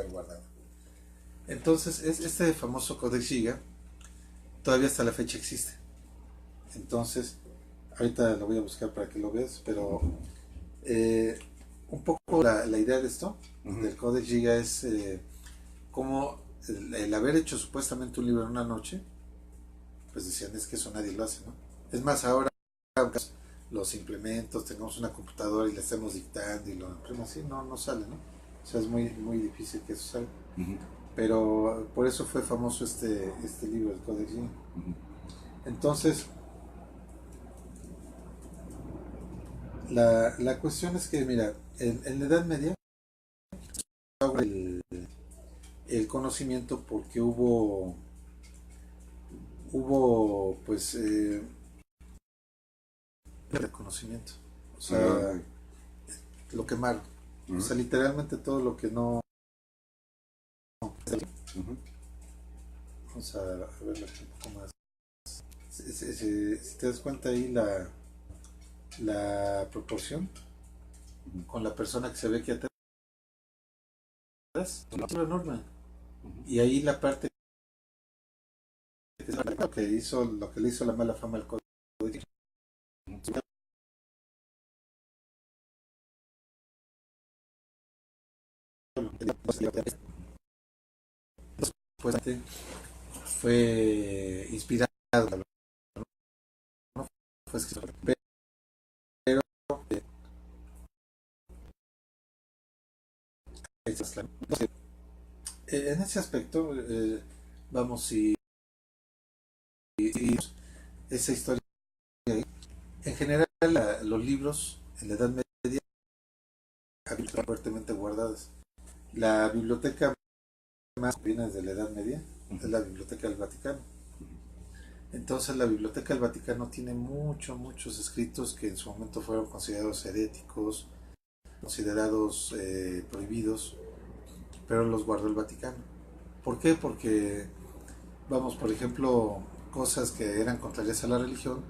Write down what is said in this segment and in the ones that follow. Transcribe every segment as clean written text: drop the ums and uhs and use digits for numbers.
lugar guardado. Entonces, este famoso Codex Giga todavía hasta la fecha existe. Entonces, ahorita lo voy a buscar para que lo veas, pero un poco la idea de esto, del Codex Giga, es como el haber hecho supuestamente un libro en una noche, pues decían, es que eso nadie lo hace, ¿no? Es más, ahora los implementos, tengamos una computadora y le estamos dictando y lo imprimas así, no sale, ¿no? O sea, es muy, muy difícil que eso salga. Pero por eso fue famoso este libro, el Codex Giga. Entonces, la cuestión es que, mira, en la Edad Media, el conocimiento porque hubo pues, reconocimiento. O sea, lo quemaron. O sea, literalmente todo lo que no. Vamos a verlo aquí un poco más. Si te das cuenta ahí la proporción con la persona que se ve aquí atrás, es una enorme. Y ahí la parte que lo que le hizo la mala fama al código. Pues fue inspirado, ¿no? Fue escrito, pero en ese aspecto, vamos, si esa historia, en general los libros en la Edad Media están fuertemente guardados. La biblioteca más viene de la Edad Media es la Biblioteca del Vaticano. Entonces la Biblioteca del Vaticano tiene muchos escritos que en su momento fueron considerados heréticos, considerados prohibidos, pero los guardó el Vaticano. ¿Por qué? Porque, vamos, por ejemplo, cosas que eran contrarias a la religión,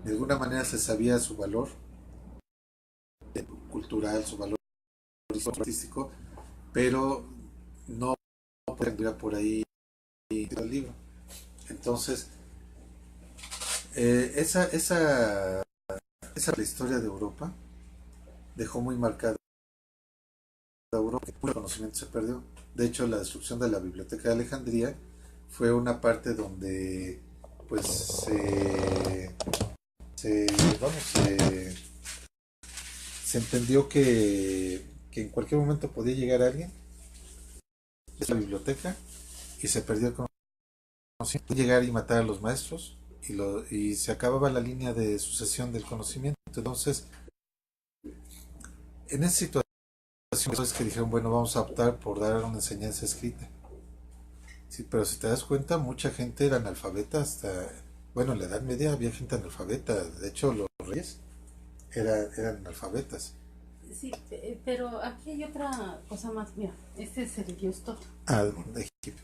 de alguna manera se sabía su valor cultural, su valor artístico, pero no podía por ahí el libro. Entonces, esa la historia de Europa dejó muy marcada Europa, el conocimiento se perdió. De hecho, la destrucción de la Biblioteca de Alejandría fue una parte donde pues se, vamos, se entendió que en cualquier momento podía llegar alguien a la biblioteca y se perdió el conocimiento, llegar y matar a los maestros y se acababa la línea de sucesión del conocimiento. Entonces, en esa situación es que dijeron, bueno, vamos a optar por dar una enseñanza escrita. Sí, pero si te das cuenta, mucha gente era analfabeta hasta, bueno, en la Edad Media había gente analfabeta. De hecho, los reyes eran analfabetas. Sí, pero aquí hay otra cosa más. Mira, este es el dios Tot. Ah, de Egipto.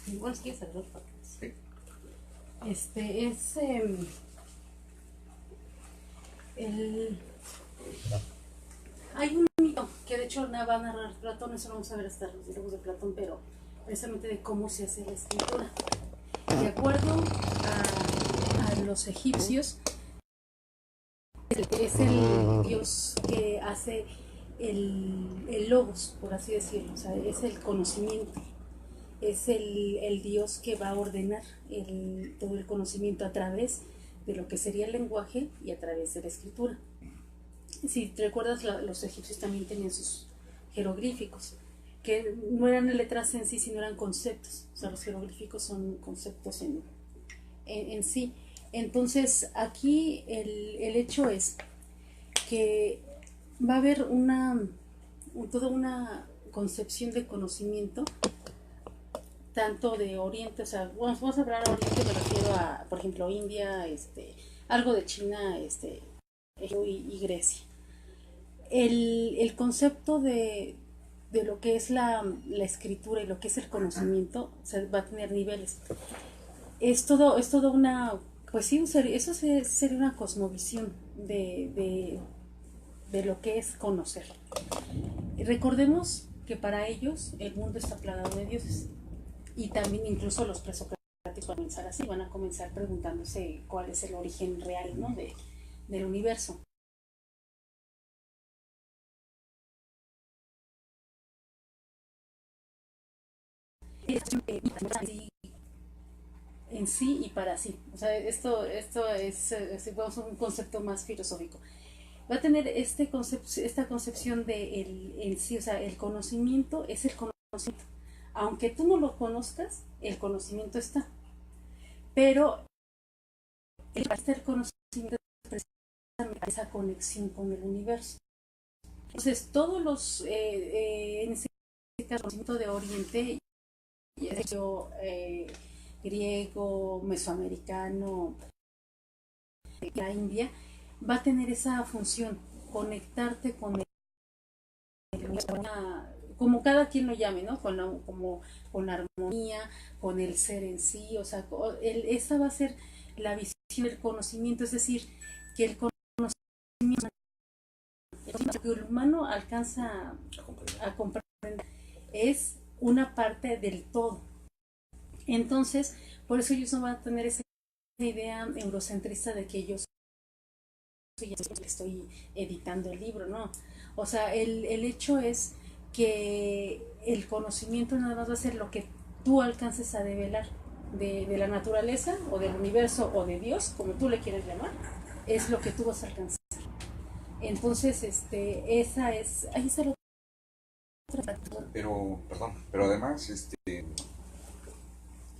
Igual si quieres saber los papeles. Sí. Es hay un mito que de hecho va a narrar Platón, eso lo vamos a ver hasta los diálogos de Platón, pero precisamente de cómo se hace la escritura. De acuerdo a los egipcios, es el dios que hace el logos, por así decirlo, o sea, es el conocimiento, es el dios que va a ordenar todo el conocimiento a través de lo que sería el lenguaje y a través de la escritura. Si te recuerdas, los egipcios también tenían sus jeroglíficos, que no eran letras en sí, sino eran conceptos. O sea, los jeroglíficos son conceptos en sí. Entonces, aquí el hecho es que va a haber toda una concepción de conocimiento, tanto de Oriente, o sea, bueno, vamos a hablar de Oriente, me refiero a, por ejemplo, India, algo de China, y Grecia. El concepto de lo que es la escritura y lo que es el conocimiento, o sea, va a tener niveles. Es todo una, pues sí, eso sería una cosmovisión de lo que es conocer. Recordemos que para ellos el mundo está plagado de dioses. Y también incluso los presocráticos van a comenzar así, van a comenzar preguntándose cuál es el origen real, ¿no? Del universo. En sí y para sí. O sea, esto es un concepto más filosófico. Va a tener esta concepción de en sí, o sea, el conocimiento es el conocimiento. Aunque tú no lo conozcas, el conocimiento está. Pero el conocimiento es precisamente esa conexión con el universo. Entonces, todos los, en este caso, conocimiento de Oriente, griego, mesoamericano, la India, va a tener esa función, conectarte con como cada quien lo llame, ¿no? Como con armonía, con el ser en sí, o sea, esa va a ser la visión del conocimiento, es decir, que el conocimiento que el humano alcanza a comprender es una parte del todo. Entonces, por eso ellos no van a tener esa idea eurocentrista de que yo estoy editando el libro, ¿no? O sea, el hecho es que el conocimiento nada más va a ser lo que tú alcances a develar de la naturaleza o del universo o de Dios, como tú le quieres llamar, es lo que tú vas a alcanzar. Entonces, esa es, ahí está lo. Pero, perdón, pero además,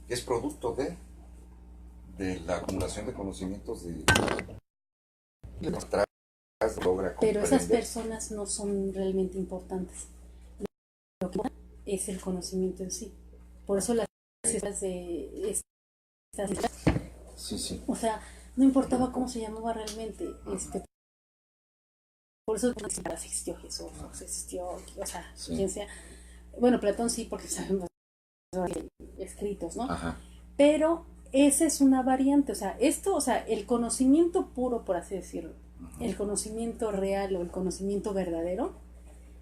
es producto de la acumulación de conocimientos de atrás logra comprender. Pero esas personas no son realmente importantes. Lo que es el conocimiento en sí. Por eso las de estas, Sí, sí. o sea, no importaba cómo se llamaba realmente, por eso existió Jesús, existió, o sea, Sí. quien sea. Bueno, Platón sí, porque sabemos escritos, ¿no? Ajá. Pero esa es una variante, o sea, esto, o sea, el conocimiento puro, por así decirlo, el conocimiento real o el conocimiento verdadero,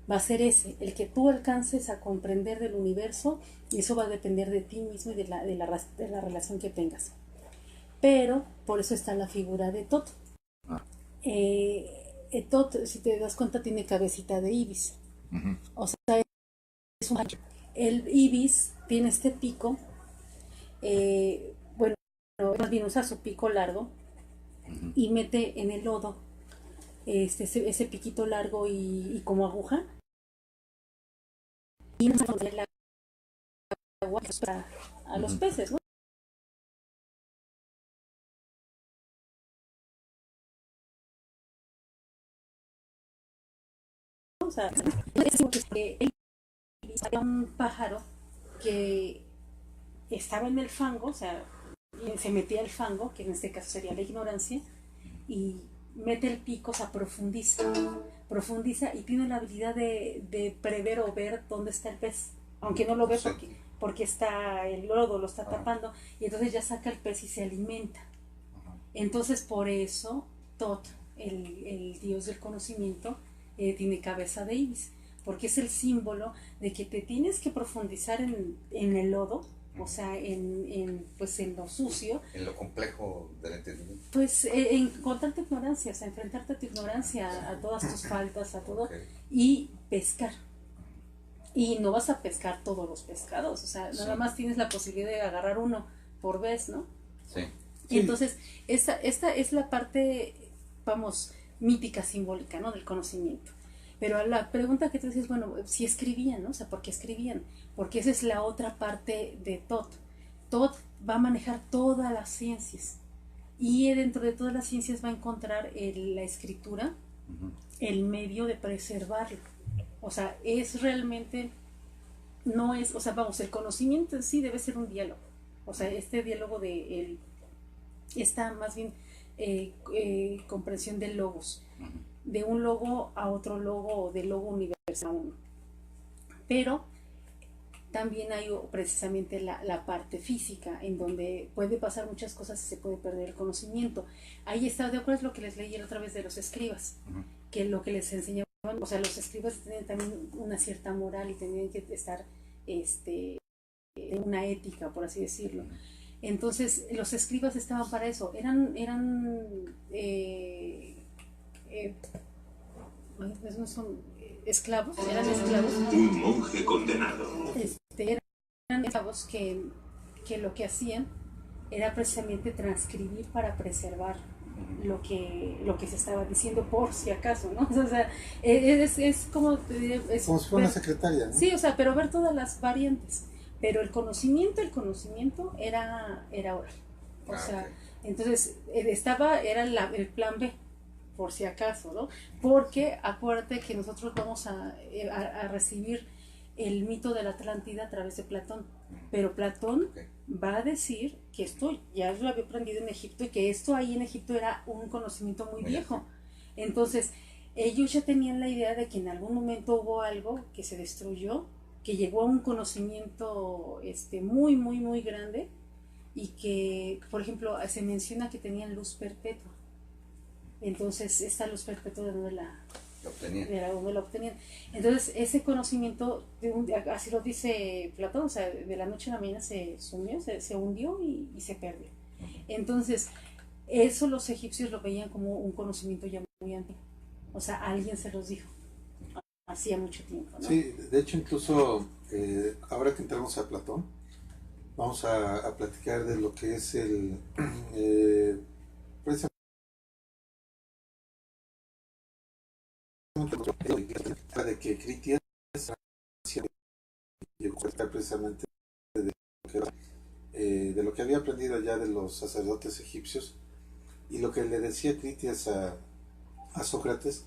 va a ser ese, el que tú alcances a comprender del universo, y eso va a depender de ti mismo y de la relación que tengas. Pero por eso está la figura de Tot. Tot, si te das cuenta, tiene cabecita de ibis. O sea, es un... El ibis tiene este pico, bueno, más bien usa su pico largo y mete en el lodo ese piquito largo y como aguja, y no se el agua a los peces, ¿no? O sea, era un pájaro que estaba en el fango, o sea, se metía al fango, que en este caso sería la ignorancia, y mete el pico, o sea, profundiza y tiene la habilidad de prever o ver dónde está el pez, aunque no lo ve porque está el lodo, lo está tapando, y entonces ya saca el pez y se alimenta. Entonces, por eso, Tot, el dios del conocimiento, tiene cabeza de ibis, porque es el símbolo de que te tienes que profundizar en el lodo, o sea, pues en lo sucio, en lo complejo del entendimiento, pues encontrar tu ignorancia, o sea, enfrentarte a tu ignorancia, a todas tus faltas, a todo, y pescar. Y no vas a pescar todos los pescados, o sea, nada más tienes la posibilidad de agarrar uno por vez, ¿no? Sí. Y entonces, esta es la parte, vamos, mítica, simbólica, ¿no? Del conocimiento. Pero la pregunta que tú dices, bueno, si escribían, ¿no? O sea, ¿por qué escribían? Porque esa es la otra parte de Tot. Tot va a manejar todas las ciencias. Y dentro de todas las ciencias va a encontrar la escritura, el medio de preservarlo. O sea, es realmente, no es, o sea, vamos, el conocimiento en sí debe ser un diálogo. O sea, este diálogo de esta más bien comprensión del logos, de un logo a otro logo o del logo universal a uno. Pero también hay precisamente la parte física, en donde puede pasar muchas cosas y se puede perder el conocimiento. Ahí está, de acuerdo, es lo que les leí la otra vez de los escribas, que lo que les enseñaba o sea, los escribas tenían también una cierta moral y tenían que estar en una ética, por así decirlo. Entonces, los escribas estaban para eso, pues no son esclavos, eran esclavos. Un monje condenado. Eran esclavos que lo que hacían era precisamente transcribir para preservar lo que se estaba diciendo por si acaso, ¿no? O sea, es como... como si fuera una secretaria, ¿no? Sí, o sea, pero ver todas las variantes. Pero el conocimiento era oral. O sea, ok. entonces era el plan B, por si acaso, ¿no? Porque acuérdate que nosotros vamos a recibir el mito de la Atlántida a través de Platón, pero Platón va a decir que esto ya lo había aprendido en Egipto y que esto ahí en Egipto era un conocimiento muy viejo. Entonces, ellos ya tenían la idea de que en algún momento hubo algo que se destruyó, que llegó a un conocimiento muy, muy, muy grande y que, por ejemplo, se menciona que tenían luz perpetua. Entonces, esta luz perpetua, ¿de dónde la obtenían? Entonces, ese conocimiento, así lo dice Platón, o sea, de la noche a la mañana se sumió, se hundió y se perdió. Entonces, eso los egipcios lo veían como un conocimiento ya muy antiguo. O sea, alguien se los dijo hacía mucho tiempo, ¿no? Sí, de hecho incluso ahora que entramos a Platón, vamos a platicar de lo que es el precisamente de que Critias llegó a estar precisamente de lo que había aprendido ya de los sacerdotes egipcios, y lo que le decía Critias a Sócrates,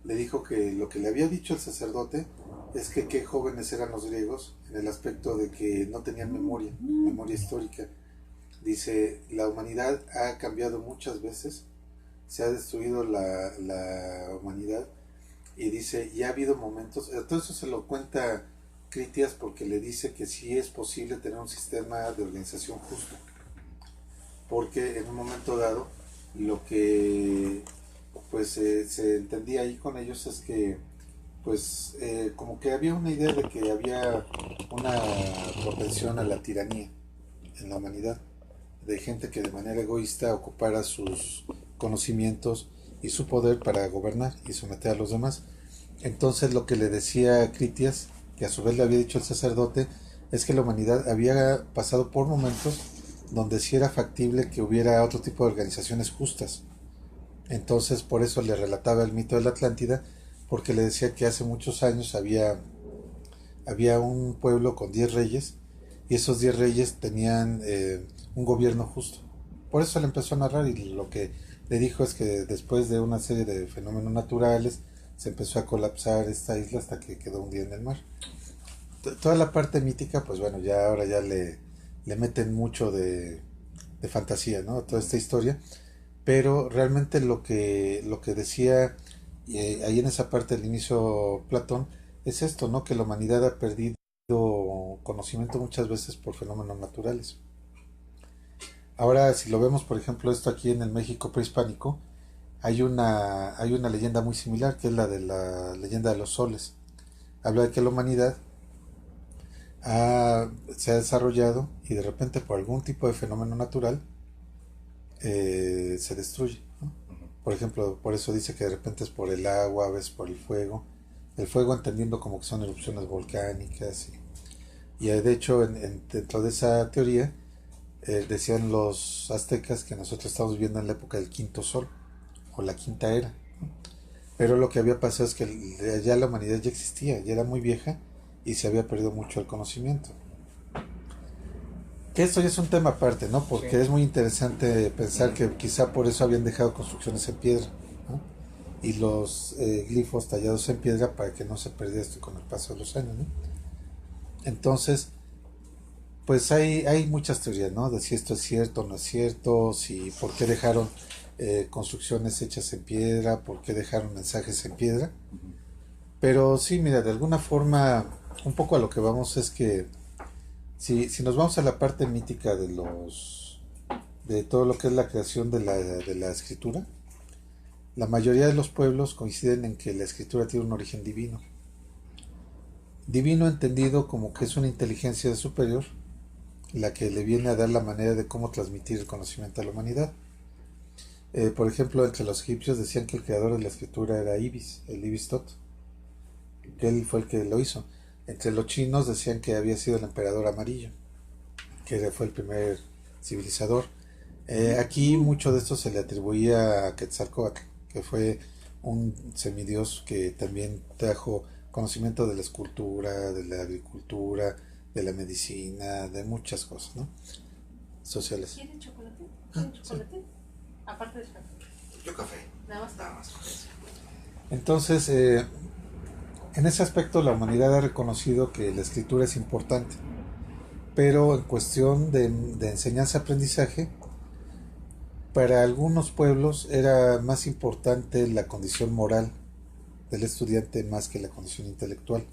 le dijo que lo que le había dicho el sacerdote es que qué jóvenes eran los griegos en el aspecto de que no tenían memoria histórica. Dice, la humanidad ha cambiado muchas veces, se ha destruido la humanidad, y dice, y ha habido momentos, todo eso se lo cuenta Critias porque le dice que sí es posible tener un sistema de organización justo, porque en un momento dado lo que pues se entendía ahí con ellos es que pues como que había una idea de que había una propensión a la tiranía en la humanidad, de gente que de manera egoísta ocupara sus conocimientos y su poder para gobernar y someter a los demás. Entonces lo que le decía Critias, que a su vez le había dicho el sacerdote, es que la humanidad había pasado por momentos donde sí era factible que hubiera otro tipo de organizaciones justas. Entonces por eso le relataba el mito de la Atlántida, porque le decía que hace muchos años había un pueblo con 10 reyes, y esos 10 reyes tenían un gobierno justo. Por eso le empezó a narrar, y lo que le dijo es que después de una serie de fenómenos naturales se empezó a colapsar esta isla hasta que quedó hundida en el mar. Toda la parte mítica, pues bueno, ya ahora ya le meten mucho de fantasía, ¿no? Toda esta historia, pero realmente lo que decía ahí en esa parte del inicio Platón es esto, ¿no? Que la humanidad ha perdido conocimiento muchas veces por fenómenos naturales. Ahora, si lo vemos, por ejemplo, esto aquí en el México prehispánico, hay una leyenda muy similar, que es la de la leyenda de los soles. Habla de que la humanidad se ha desarrollado y de repente por algún tipo de fenómeno natural se destruye, ¿no? Por ejemplo, por eso dice que de repente es por el agua, a veces por el fuego entendiendo como que son erupciones volcánicas, y de hecho dentro de esa teoría decían los aztecas que nosotros estamos viviendo en la época del quinto sol o la quinta era, ¿no? Pero lo que había pasado es que ya la humanidad ya existía, ya era muy vieja y se había perdido mucho el conocimiento. Que esto ya es un tema aparte, ¿no? Porque sí, es muy interesante pensar que quizá por eso habían dejado construcciones en piedra, ¿no? Y los glifos tallados en piedra para que no se perdiera esto con el paso de los años, ¿no? Entonces, pues hay muchas teorías, ¿no? De si esto es cierto o no es cierto, si por qué dejaron construcciones hechas en piedra, por qué dejaron mensajes en piedra. Pero sí, mira, de alguna forma, un poco a lo que vamos es que si nos vamos a la parte mítica de todo lo que es la creación de la escritura, la mayoría de los pueblos coinciden en que la escritura tiene un origen divino. Divino entendido como que es una inteligencia superior, la que le viene a dar la manera de cómo transmitir el conocimiento a la humanidad. Por ejemplo, entre los egipcios decían que el creador de la escritura era Ibis, el Ibis Tot, que él fue el que lo hizo. Entre los chinos decían que había sido el emperador amarillo, que fue el primer civilizador. Aquí mucho de esto se le atribuía a Quetzalcóatl, que fue un semidios que también trajo conocimiento de la escultura, de la agricultura, de la medicina, de muchas cosas, ¿no? Sociales. ¿Quieren chocolate? ¿Quieren chocolate? Sí. Aparte del café. Yo café. Nada más. Nada más. Entonces, en ese aspecto la humanidad ha reconocido que la escritura es importante, pero en cuestión de enseñanza-aprendizaje, para algunos pueblos era más importante la condición moral del estudiante más que la condición intelectual.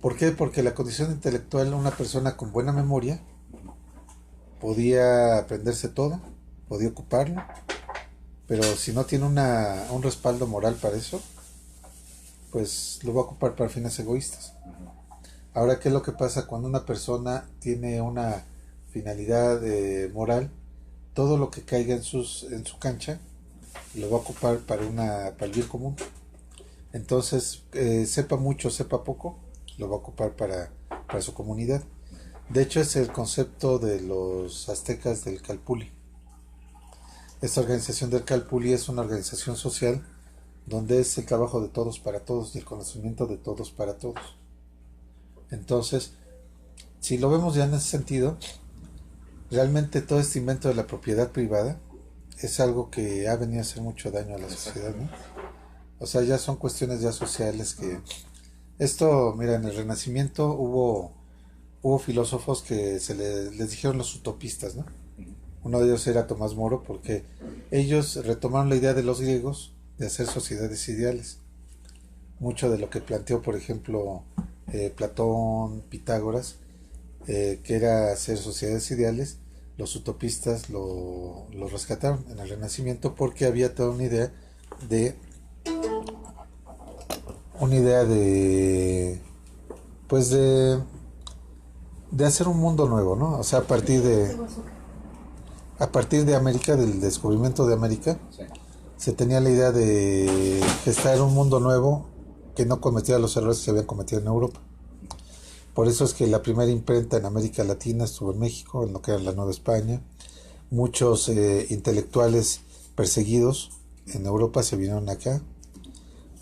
¿Por qué? Porque la condición intelectual, una persona con buena memoria podía aprenderse todo, podía ocuparlo, pero si no tiene un respaldo moral para eso, pues lo va a ocupar para fines egoístas. Ahora, ¿qué es lo que pasa cuando una persona tiene una finalidad moral? Todo lo que caiga en su cancha lo va a ocupar para el bien común. Entonces, sepa mucho, sepa poco, lo va a ocupar para su comunidad. De hecho, es el concepto de los aztecas del Calpulli. Esta organización del Calpulli es una organización social donde es el trabajo de todos para todos y el conocimiento de todos para todos. Entonces, si lo vemos ya en ese sentido, realmente todo este invento de la propiedad privada es algo que ha venido a hacer mucho daño a la sociedad, ¿no? O sea, ya son cuestiones ya sociales que... Esto, mira, en el Renacimiento hubo filósofos que les dijeron los utopistas, ¿no? Uno de ellos era Tomás Moro, porque ellos retomaron la idea de los griegos de hacer sociedades ideales. Mucho de lo que planteó, por ejemplo, Platón, Pitágoras, que era hacer sociedades ideales, los utopistas lo rescataron en el Renacimiento porque había toda una idea de pues de hacer un mundo nuevo, ¿no? O sea, a partir de América, del descubrimiento de América, sí, se tenía la idea de gestar un mundo nuevo que no cometiera los errores que se habían cometido en Europa. Por eso es que la primera imprenta en América Latina estuvo en México, en lo que era la Nueva España. Muchos intelectuales perseguidos en Europa se vinieron acá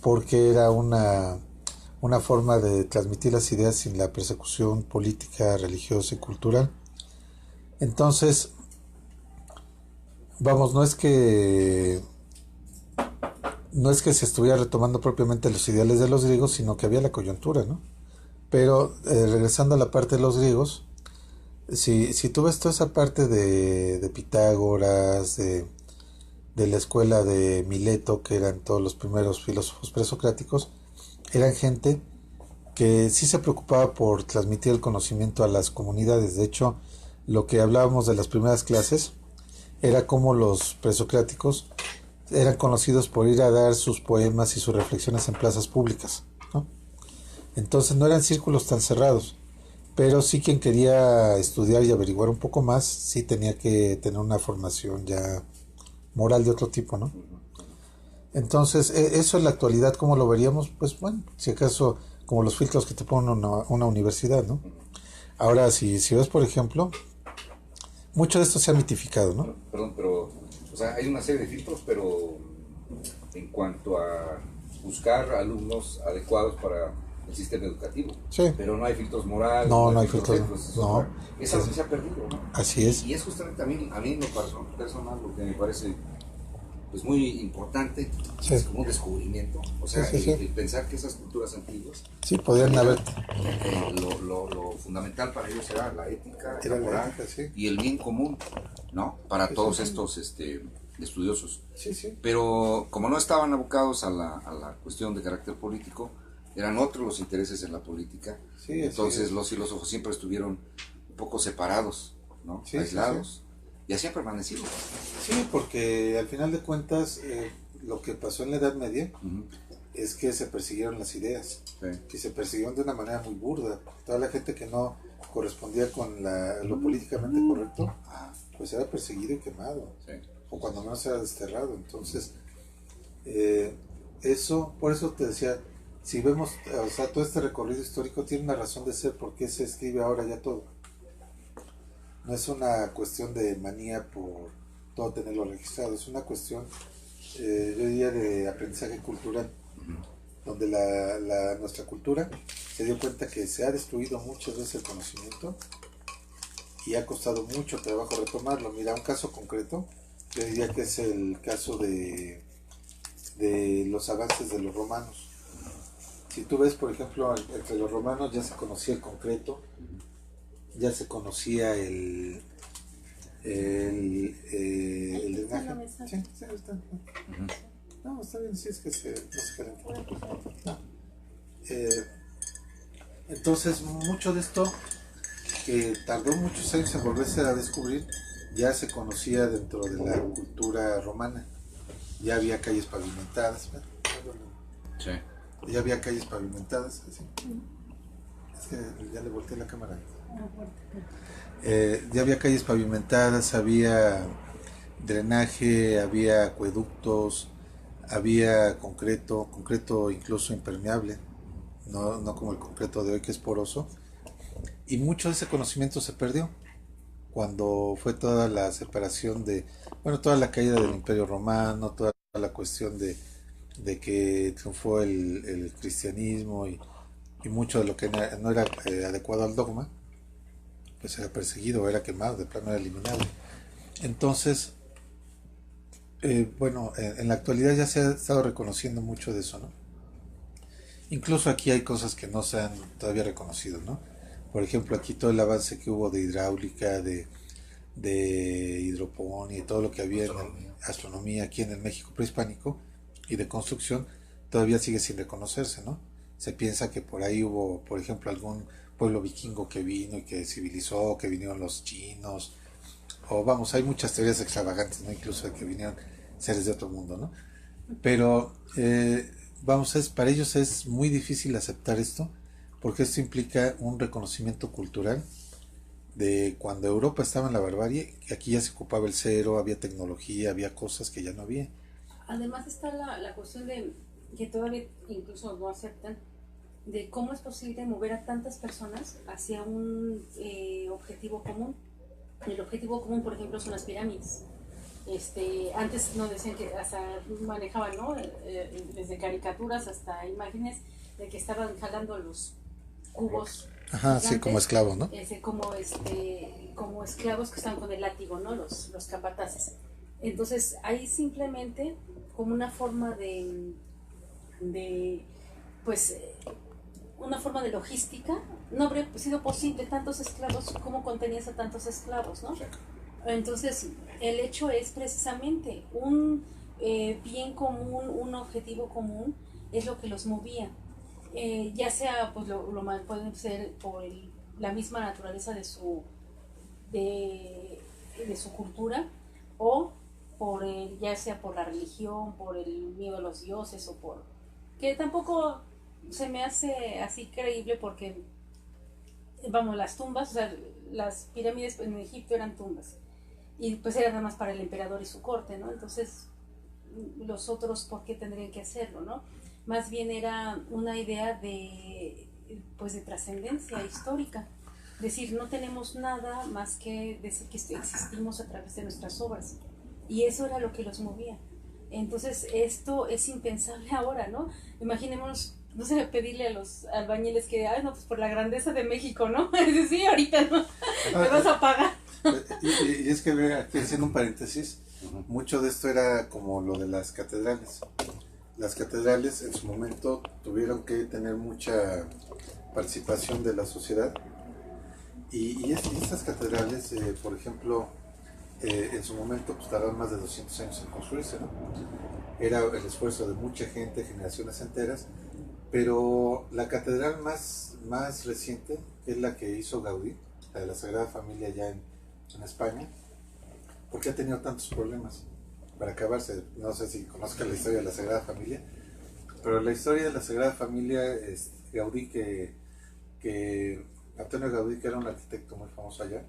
porque era una forma de transmitir las ideas sin la persecución política, religiosa y cultural. Entonces, vamos, no es que se estuviera retomando propiamente los ideales de los griegos, sino que había la coyuntura, ¿no? Pero regresando a la parte de los griegos, si tú ves toda esa parte de Pitágoras, de la escuela de Mileto, que eran todos los primeros filósofos presocráticos, eran gente que sí se preocupaba por transmitir el conocimiento a las comunidades. De hecho, lo que hablábamos de las primeras clases era cómo los presocráticos eran conocidos por ir a dar sus poemas y sus reflexiones en plazas públicas, ¿no? Entonces no eran círculos tan cerrados, pero sí quien quería estudiar y averiguar un poco más, sí tenía que tener una formación ya moral de otro tipo, ¿no? Entonces, eso en la actualidad, ¿cómo lo veríamos? Pues bueno, si acaso como los filtros que te pone una universidad, ¿no? Ahora, si ves, por ejemplo, mucho de esto se ha mitificado, ¿no? Perdón, pero, o sea, hay una serie de filtros, pero en cuanto a buscar alumnos adecuados para el sistema educativo. Sí. Pero no hay filtros morales. No hay filtros. No. Es algo que se ha perdido, ¿no? Así es. Y es justamente también, a mí en lo personal, lo que me parece pues muy importante, sí, es como un descubrimiento. O sea, sí. El pensar que esas culturas antiguas, sí, podrían haber. Lo fundamental para ellos era la ética, la moral, sí, y el bien común, ¿no? Para todos estos estudiosos. Sí, sí. Pero como no estaban abocados a la cuestión de carácter político, eran otros los intereses en la política. Sí, entonces los filósofos siempre estuvieron un poco separados, ¿no? Sí, aislados. Sí, sí. Y así ha permanecido. Sí, porque al final de cuentas lo que pasó en la Edad Media Ujú. es que se persiguieron las ideas, Sí. que se persiguieron de una manera muy burda. Toda la gente que no correspondía con lo políticamente correcto, pues era perseguido y quemado, Sí. o cuando menos era desterrado. Entonces, por eso te decía, si vemos, o sea, todo este recorrido histórico tiene una razón de ser, porque se escribe ahora ya todo. No es una cuestión de manía por todo tenerlo registrado, es una cuestión, yo diría, de aprendizaje cultural, donde nuestra cultura se dio cuenta que se ha destruido muchas veces el conocimiento y ha costado mucho trabajo retomarlo. Mira, un caso concreto, yo diría que es el caso de los avances de los romanos. Si tú ves, por ejemplo, entre los romanos ya se conocía el concreto, ya se conocía el drenaje. Sí, sí, está. No, está bien, sí, es que no se calenta. No. Entonces, mucho de esto, que tardó muchos años en volverse a descubrir, ya se conocía dentro de la cultura romana. Ya había calles pavimentadas. Sí. Ya había calles pavimentadas. Así. Es que ya le volteé la cámara. Ya había calles pavimentadas, había drenaje, había acueductos, había concreto incluso impermeable, no como el concreto de hoy que es poroso. Y mucho de ese conocimiento se perdió cuando fue toda la separación toda la caída del Imperio Romano, toda la cuestión de que triunfó el cristianismo y mucho de lo que no era adecuado al dogma, pues era perseguido, era quemado, de plano era eliminado. Entonces, en la actualidad ya se ha estado reconociendo mucho de eso, ¿no? Incluso aquí hay cosas que no se han todavía reconocido, ¿no? Por ejemplo, aquí todo el avance que hubo de hidráulica, de hidroponía y todo lo que había en astronomía aquí en el México prehispánico y de construcción, todavía sigue sin reconocerse, ¿no? Se piensa que por ahí hubo, por ejemplo, algún pueblo vikingo que vino y que civilizó, que vinieron los chinos, o hay muchas teorías extravagantes, ¿no? Incluso de que vinieron seres de otro mundo, ¿no? Pero, para ellos es muy difícil aceptar esto, porque esto implica un reconocimiento cultural de cuando Europa estaba en la barbarie, aquí ya se ocupaba el cero, había tecnología, había cosas que ya no había. Además está la cuestión de que todavía incluso no aceptan de cómo es posible mover a tantas personas hacia un objetivo común. El objetivo común, por ejemplo, son las pirámides. Antes no decían que hasta manejaban, ¿no? Desde caricaturas hasta imágenes de que estaban jalando los cubos. Ajá, sí, como esclavos, ¿no? Como esclavos que estaban con el látigo, ¿no? Los capataces. Entonces, ahí simplemente como una forma una forma de logística, no habría sido posible tantos esclavos, ¿cómo contenías a tantos esclavos, no? Entonces, el hecho es precisamente un bien común, un objetivo común, es lo que los movía. Ya sea, pues puede ser por la misma naturaleza de su cultura, o ya sea por la religión, por el miedo a los dioses, o por que tampoco se me hace así creíble, porque las tumbas, o sea, las pirámides en Egipto eran tumbas y pues era nada más para el emperador y su corte, ¿no? Entonces los otros, ¿por qué tendrían que hacerlo, no? Más bien era una idea de trascendencia histórica. Decir, no tenemos nada más que decir que existimos a través de nuestras obras. Y eso era lo que los movía. Entonces, esto es impensable ahora, ¿no? Imaginémonos, no sé, pedirle a los albañiles que, pues por la grandeza de México, ¿no? Sí, ahorita, ¿no? Me vas a pagar. Y es que, aquí haciendo un paréntesis, mucho de esto era como lo de las catedrales. Las catedrales en su momento tuvieron que tener mucha participación de la sociedad. Y estas catedrales, por ejemplo, en su momento pues, tardaron más de 200 años en construirse, ¿no? Era el esfuerzo de mucha gente, generaciones enteras, pero la catedral más reciente, que es la que hizo Gaudí, la de la Sagrada Familia allá en España, ¿por qué ha tenido tantos problemas? para acabarse, no sé si conozcan la historia de la Sagrada Familia, pero la historia de la Sagrada Familia es Gaudí, que Antonio Gaudí, que era un arquitecto muy famoso allá,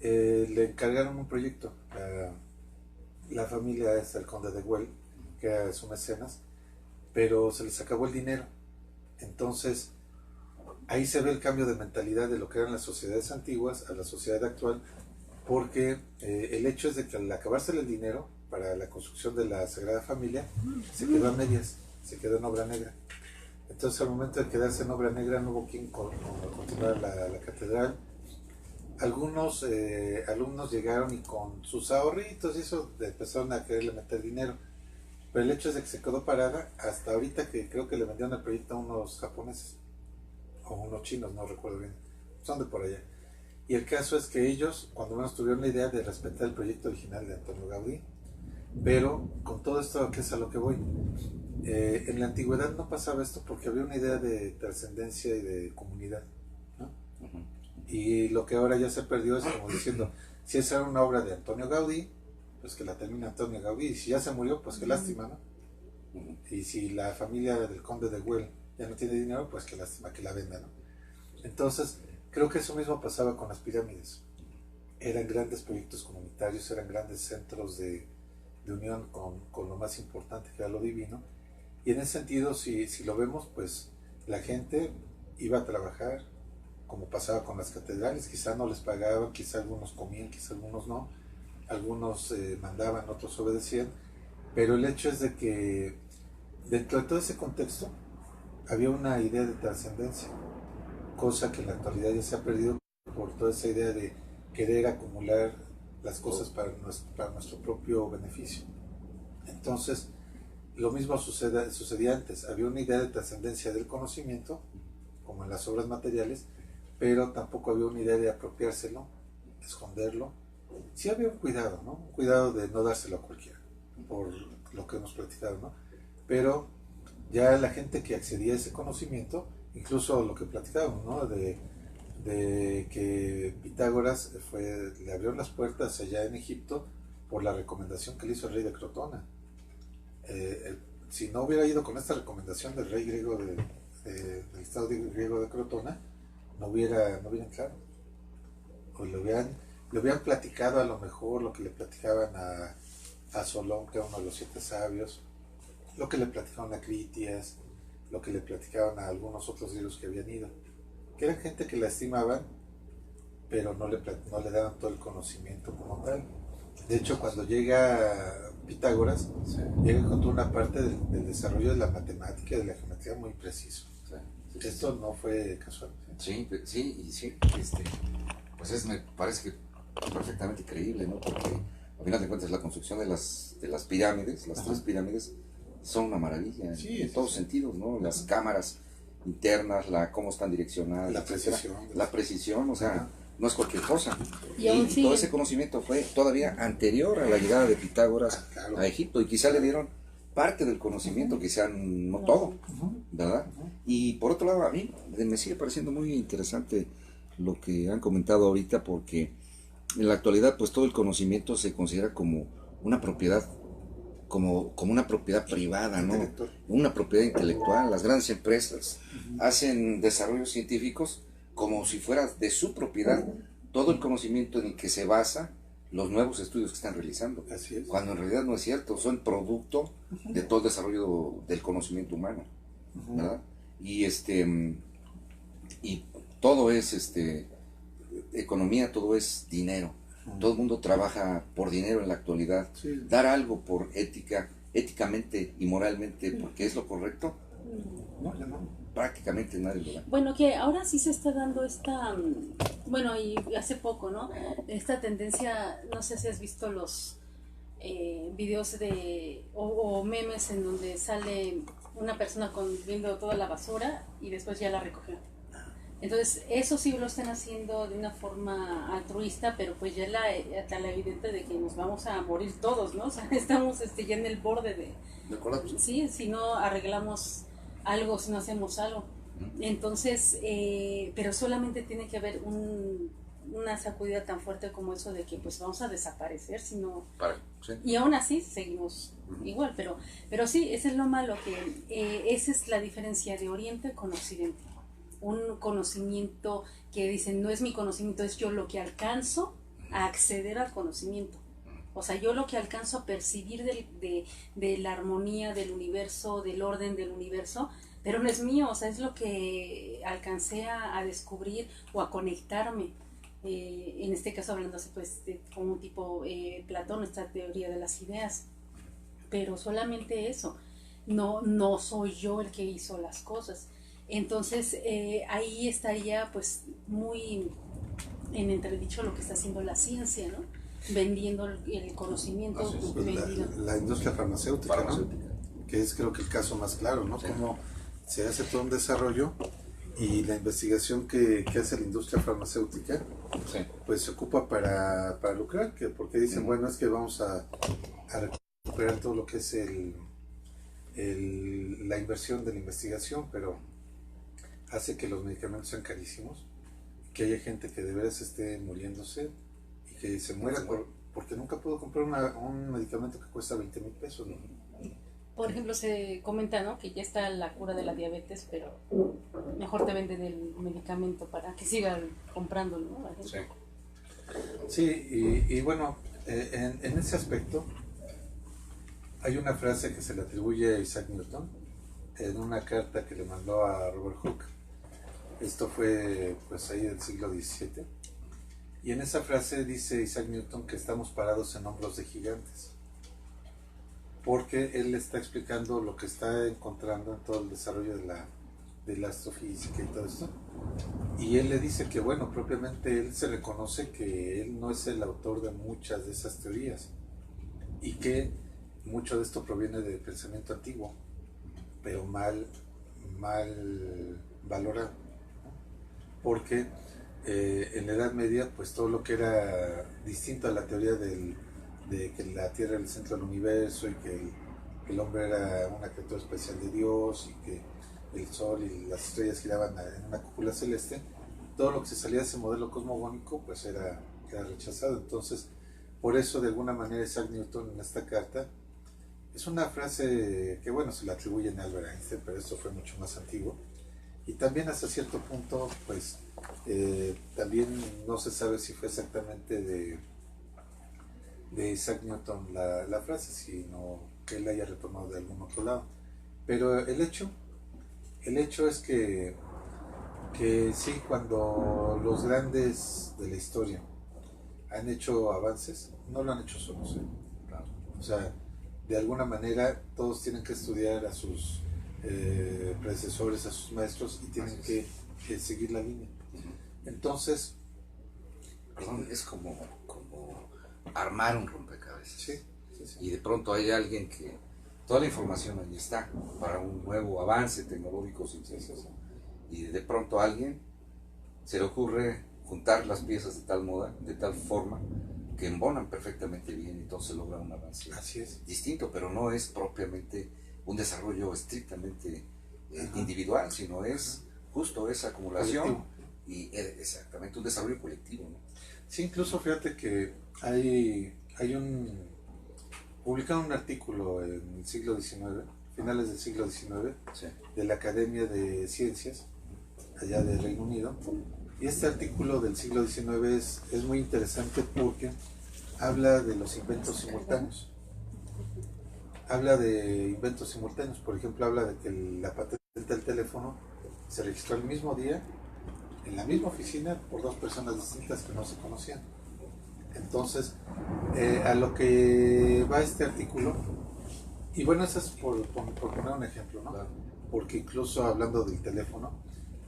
le encargaron un proyecto. La familia es el conde de Güell, que era su mecenas, pero se les acabó el dinero. Entonces, ahí se ve el cambio de mentalidad de lo que eran las sociedades antiguas a la sociedad actual, porque el hecho es de que al acabarse el dinero para la construcción de la Sagrada Familia, se quedó a medias, se quedó en obra negra. Entonces, al momento de quedarse en obra negra, no hubo quien continuar la catedral. Algunos alumnos llegaron y con sus ahorritos y eso empezaron a quererle meter dinero. Pero el hecho es de que se quedó parada hasta ahorita, que creo que le vendieron el proyecto a unos japoneses o unos chinos, no recuerdo bien, son de por allá. Y el caso es que ellos, cuando menos, tuvieron la idea de respetar el proyecto original de Antonio Gaudí, pero con todo esto, que es a lo que voy, en la antigüedad no pasaba esto porque había una idea de trascendencia y de comunidad, ¿no? Ujú. Y lo que ahora ya se perdió es como diciendo, si esa era una obra de Antonio Gaudí, pues que la termine Antonio Gaudí, y si ya se murió, pues qué lástima, ¿no? Ujú. Y si la familia del conde de Güell ya no tiene dinero, pues qué lástima que la venda, ¿no? Entonces, creo que eso mismo pasaba con las pirámides. Eran grandes proyectos comunitarios, eran grandes centros de unión con lo más importante, que era lo divino. Y en ese sentido, si lo vemos, pues la gente iba a trabajar, como pasaba con las catedrales, quizá no les pagaban, quizá algunos comían, quizá algunos no, algunos mandaban, otros obedecían, pero el hecho es de que dentro de todo ese contexto había una idea de trascendencia, cosa que en la actualidad ya se ha perdido por toda esa idea de querer acumular las cosas para nuestro propio beneficio. Entonces, lo mismo sucedía antes, había una idea de trascendencia del conocimiento, como en las obras materiales, pero tampoco había una idea de apropiárselo, esconderlo. Sí había un cuidado, ¿no? Un cuidado de no dárselo a cualquiera, por lo que hemos platicado, ¿no? Pero ya la gente que accedía a ese conocimiento, incluso lo que platicábamos, ¿no? De que Pitágoras le abrió las puertas allá en Egipto por la recomendación que le hizo el rey de Crotona. Si no hubiera ido con esta recomendación del rey griego del estado griego de Crotona, no hubiera entrado. O le hubieran platicado a lo mejor lo que le platicaban a Solón, que era uno de los 7 sabios, lo que le platicaban a Critias, lo que le platicaban a algunos otros griegos que habían ido, que eran gente que la estimaban, pero no le daban todo el conocimiento como tal. De hecho, cuando llega Pitágoras, llega con toda una parte del desarrollo de la matemática y de la geometría muy preciso. Esto no fue casual. Sí, pues me parece que perfectamente creíble, ¿no? Porque al final de cuentas la construcción de las pirámides, las 3 pirámides, son una maravilla, en todos sentidos, ¿no? Las cámaras internas, cómo están direccionadas, la precisión, o sea, no es cualquier cosa. Y todo ese conocimiento fue todavía anterior a la llegada de Pitágoras a Egipto, y quizá le dieron parte del conocimiento, quizá no todo, ¿verdad? Y por otro lado, a mí me sigue pareciendo muy interesante lo que han comentado ahorita, porque en la actualidad pues todo el conocimiento se considera como una propiedad, como una propiedad privada, ¿no? Una propiedad intelectual. Las grandes empresas hacen desarrollos científicos como si fuera de su propiedad todo el conocimiento en el que se basa los nuevos estudios que están realizando. Así es. Cuando en realidad no es cierto, son producto de todo el desarrollo del conocimiento humano, ¿verdad? Y y todo es economía, todo es dinero. Todo el mundo trabaja por dinero en la actualidad. Sí. Dar algo por éticamente y moralmente, porque es lo correcto, No. prácticamente nadie lo da. Bueno, que ahora sí se está dando bueno, y hace poco, ¿no? Esta tendencia, no sé si has visto los videos o memes en donde sale una persona viendo toda la basura y después ya la recogió. Entonces, eso sí lo están haciendo de una forma altruista, pero pues ya está la evidente de que nos vamos a morir todos, ¿no? O sea, estamos ya en el borde ¿De colapso? Sí, si no arreglamos algo, si no hacemos algo. Entonces, pero solamente tiene que haber una sacudida tan fuerte como eso de que pues vamos a desaparecer, sino Sí. y aún así seguimos igual, pero sí, ese es lo malo, que esa es la diferencia de Oriente con Occidente. Un conocimiento que dicen, no es mi conocimiento, es yo lo que alcanzo a acceder al conocimiento. O sea, yo lo que alcanzo a percibir de la armonía del universo, del orden del universo, pero no es mío, o sea, es lo que alcancé a descubrir o a conectarme. En este caso hablando así, pues, como un tipo Platón, esta teoría de las ideas, pero solamente eso, no soy yo el que hizo las cosas. Entonces ahí estaría pues muy en entredicho lo que está haciendo la ciencia, ¿no? Vendiendo el conocimiento, la industria farmacéutica, ¿no? Que es creo que el caso más claro, ¿no? Sí. Cómo se hace todo un desarrollo y la investigación que hace la industria farmacéutica, sí, pues se ocupa para lucrar, porque dicen, bueno, es que vamos a recuperar todo lo que es la inversión de la investigación, pero hace que los medicamentos sean carísimos, que haya gente que de veras esté muriéndose y que se muera porque nunca puedo comprar un medicamento que cuesta 20 mil pesos, ¿no? Por ejemplo, se comenta, ¿no?, que ya está la cura de la diabetes, pero mejor te venden el medicamento para que sigan comprándolo, ¿no? La gente. Sí, y bueno, en ese aspecto hay una frase que se le atribuye a Isaac Newton en una carta que le mandó a Robert Hooke. Esto fue pues ahí del siglo XVII. Y en esa frase dice Isaac Newton que estamos parados en hombros de gigantes. Porque él está explicando lo que está encontrando en todo el desarrollo de la astrofísica y todo esto. Y él le dice que, bueno, propiamente él se reconoce que él no es el autor de muchas de esas teorías. Y que mucho de esto proviene del pensamiento antiguo, pero mal valorado. Porque en la Edad Media, pues todo lo que era distinto a la teoría de que la Tierra era el centro del universo y que el hombre era una criatura especial de Dios y que el Sol y las estrellas giraban en una cúpula celeste, todo lo que se salía de ese modelo cosmogónico pues era rechazado. Entonces, por eso de alguna manera Isaac Newton en esta carta, es una frase que bueno, se la atribuyen a Albert Einstein, pero esto fue mucho más antiguo. Y también hasta cierto punto, pues, también no se sabe si fue exactamente de Isaac Newton la frase, sino que él la haya retomado de algún otro lado. Pero el hecho es que sí, cuando los grandes de la historia han hecho avances, no lo han hecho solos, ¿eh? O sea, de alguna manera todos tienen que estudiar a sus predecesores, a sus maestros, y tienen que seguir la línea. Entonces, es como armar un rompecabezas. Sí, sí, sí. Y de pronto hay alguien que toda la información ahí está para un nuevo avance tecnológico, científico, y de pronto a alguien se le ocurre juntar las piezas de tal moda, de tal forma que embonan perfectamente bien y entonces logra un avance. Así es. Distinto, pero no es propiamente un desarrollo estrictamente individual, sino es justo esa acumulación colectivo. Y exactamente un desarrollo colectivo, ¿no? Sí, incluso fíjate que publicaron un artículo en el siglo XIX, finales del siglo XIX, sí, de la Academia de Ciencias, allá del Reino Unido, y este artículo del siglo XIX es muy interesante porque habla de los inventos simultáneos. Habla de inventos simultáneos, por ejemplo, habla de que la patente del teléfono se registró el mismo día, en la misma oficina, por dos personas distintas que no se conocían. Entonces, a lo que va este artículo, y bueno, eso es por poner un ejemplo, ¿no? Claro. Porque incluso hablando del teléfono,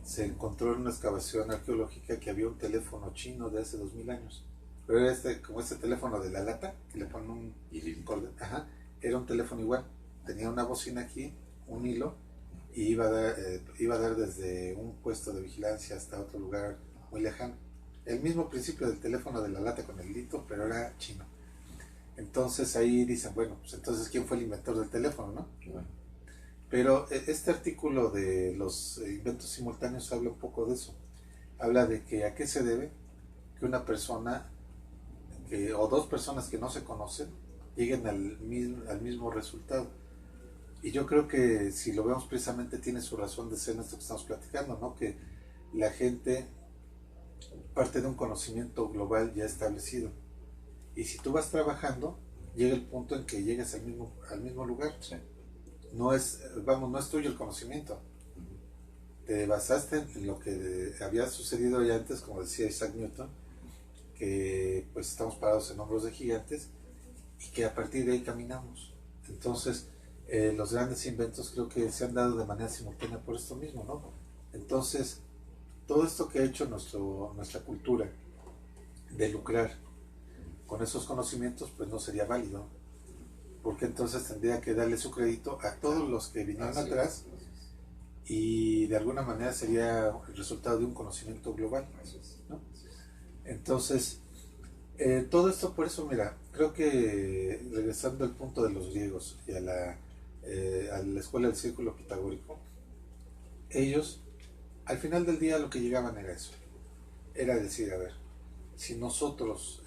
se encontró en una excavación arqueológica que había un teléfono chino de hace 2000 años. Pero era como este teléfono de la lata, que le ponen un ajá, era un teléfono igual. Tenía una bocina aquí, un hilo, y iba a dar desde un puesto de vigilancia hasta otro lugar muy lejano. El mismo principio del teléfono de la lata con el hilito, pero era chino. Entonces ahí dicen, bueno, pues entonces ¿quién fue el inventor del teléfono, no? Bueno. Pero este artículo de los inventos simultáneos habla un poco de eso. Habla de que a qué se debe que una persona o dos personas que no se conocen lleguen al mismo resultado. Y yo creo que si lo vemos precisamente tiene su razón de ser en esto que estamos platicando, ¿no? Que la gente parte de un conocimiento global ya establecido. Y si tú vas trabajando, llega el punto en que llegas al mismo lugar. Sí. No es tuyo el conocimiento. Te basaste en lo que había sucedido ya antes, como decía Isaac Newton, que pues estamos parados en hombros de gigantes y que a partir de ahí caminamos. Entonces, los grandes inventos creo que se han dado de manera simultánea por esto mismo, ¿no? Entonces, todo esto que ha hecho nuestra cultura de lucrar con esos conocimientos, pues no sería válido, porque entonces tendría que darle su crédito a todos los que vinieron atrás y de alguna manera sería el resultado de un conocimiento global, ¿no? Entonces, todo esto por eso, mira, creo que regresando al punto de los griegos y a la escuela del círculo pitagórico, ellos al final del día lo que llegaban era eso, era decir, a ver, si nosotros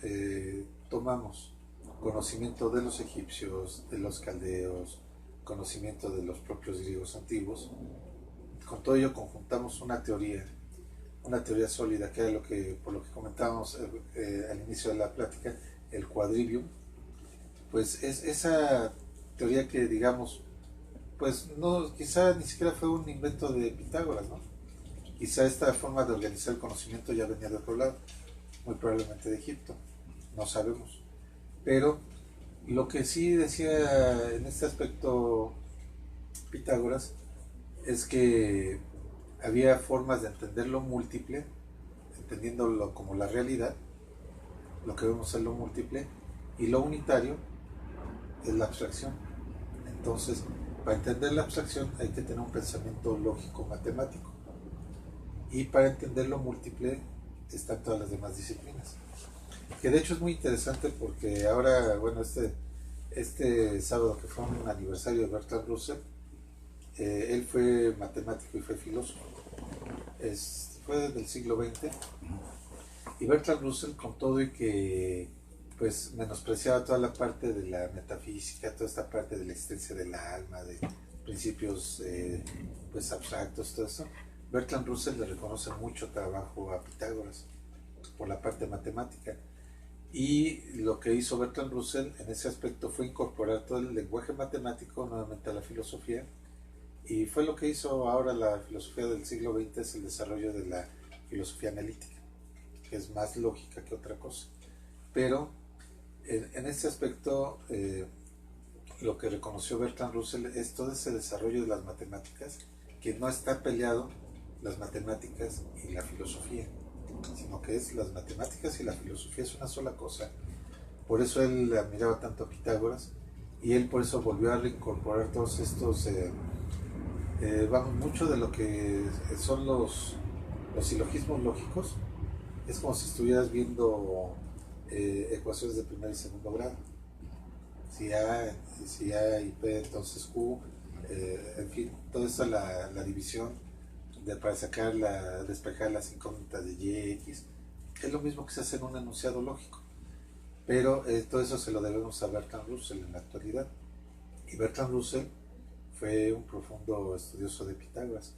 tomamos conocimiento de los egipcios, de los caldeos, conocimiento de los propios griegos antiguos, con todo ello conjuntamos una teoría sólida, que era por lo que comentábamos al inicio de la plática, el quadrivium, pues es esa teoría que digamos, pues no, quizá ni siquiera fue un invento de Pitágoras, ¿no? Quizá esta forma de organizar el conocimiento ya venía de otro lado, muy probablemente de Egipto, no sabemos. Pero lo que sí decía en este aspecto Pitágoras es que había formas de entender lo múltiple, entendiéndolo como la realidad, lo que vemos es lo múltiple, y lo unitario es la abstracción. Entonces, para entender la abstracción hay que tener un pensamiento lógico matemático, y para entender lo múltiple están todas las demás disciplinas, que de hecho es muy interesante porque ahora, bueno, este sábado que fue un aniversario de Bertrand Russell, él fue matemático y fue filósofo, fue del siglo XX, y Bertrand Russell, con todo y que pues menospreciaba toda la parte de la metafísica, toda esta parte de la existencia del alma, de principios pues abstractos, todo eso, Bertrand Russell le reconoce mucho trabajo a Pitágoras por la parte matemática, y lo que hizo Bertrand Russell en ese aspecto fue incorporar todo el lenguaje matemático nuevamente a la filosofía, y fue lo que hizo ahora la filosofía del siglo XX, es el desarrollo de la filosofía analítica, que es más lógica que otra cosa. Pero en ese aspecto lo que reconoció Bertrand Russell es todo ese desarrollo de las matemáticas, que no está peleado las matemáticas y la filosofía, sino que es las matemáticas y la filosofía es una sola cosa. Por eso él admiraba tanto a Pitágoras, y él por eso volvió a reincorporar todos estos vamos, mucho de lo que son los silogismos lógicos. Es como si estuvieras viendo ecuaciones de primer y segundo grado. Si A y P, entonces Q, en fin, toda esa la división para despejar las incógnitas de Y, X, es lo mismo que se hace en un enunciado lógico. Pero todo eso se lo debemos a Bertrand Russell en la actualidad. Y Bertrand Russell fue un profundo estudioso de Pitágoras.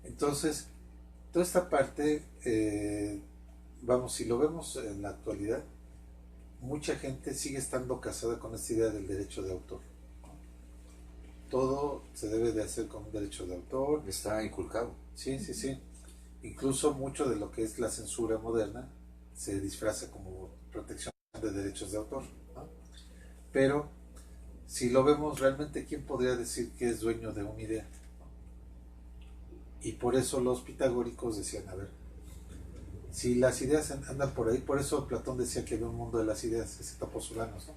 Entonces, toda esta parte, vamos, si lo vemos en la actualidad, mucha gente sigue estando casada con esta idea del derecho de autor. Todo se debe de hacer con un derecho de autor. Está inculcado. Sí, sí, sí. Incluso mucho de lo que es la censura moderna se disfraza como protección de derechos de autor, ¿no? Pero si lo vemos realmente, ¿quién podría decir que es dueño de una idea? Y por eso los pitagóricos decían, a ver, si las ideas andan por ahí, por eso Platón decía que había un mundo de las ideas, ese Topos-Uranos, ¿no?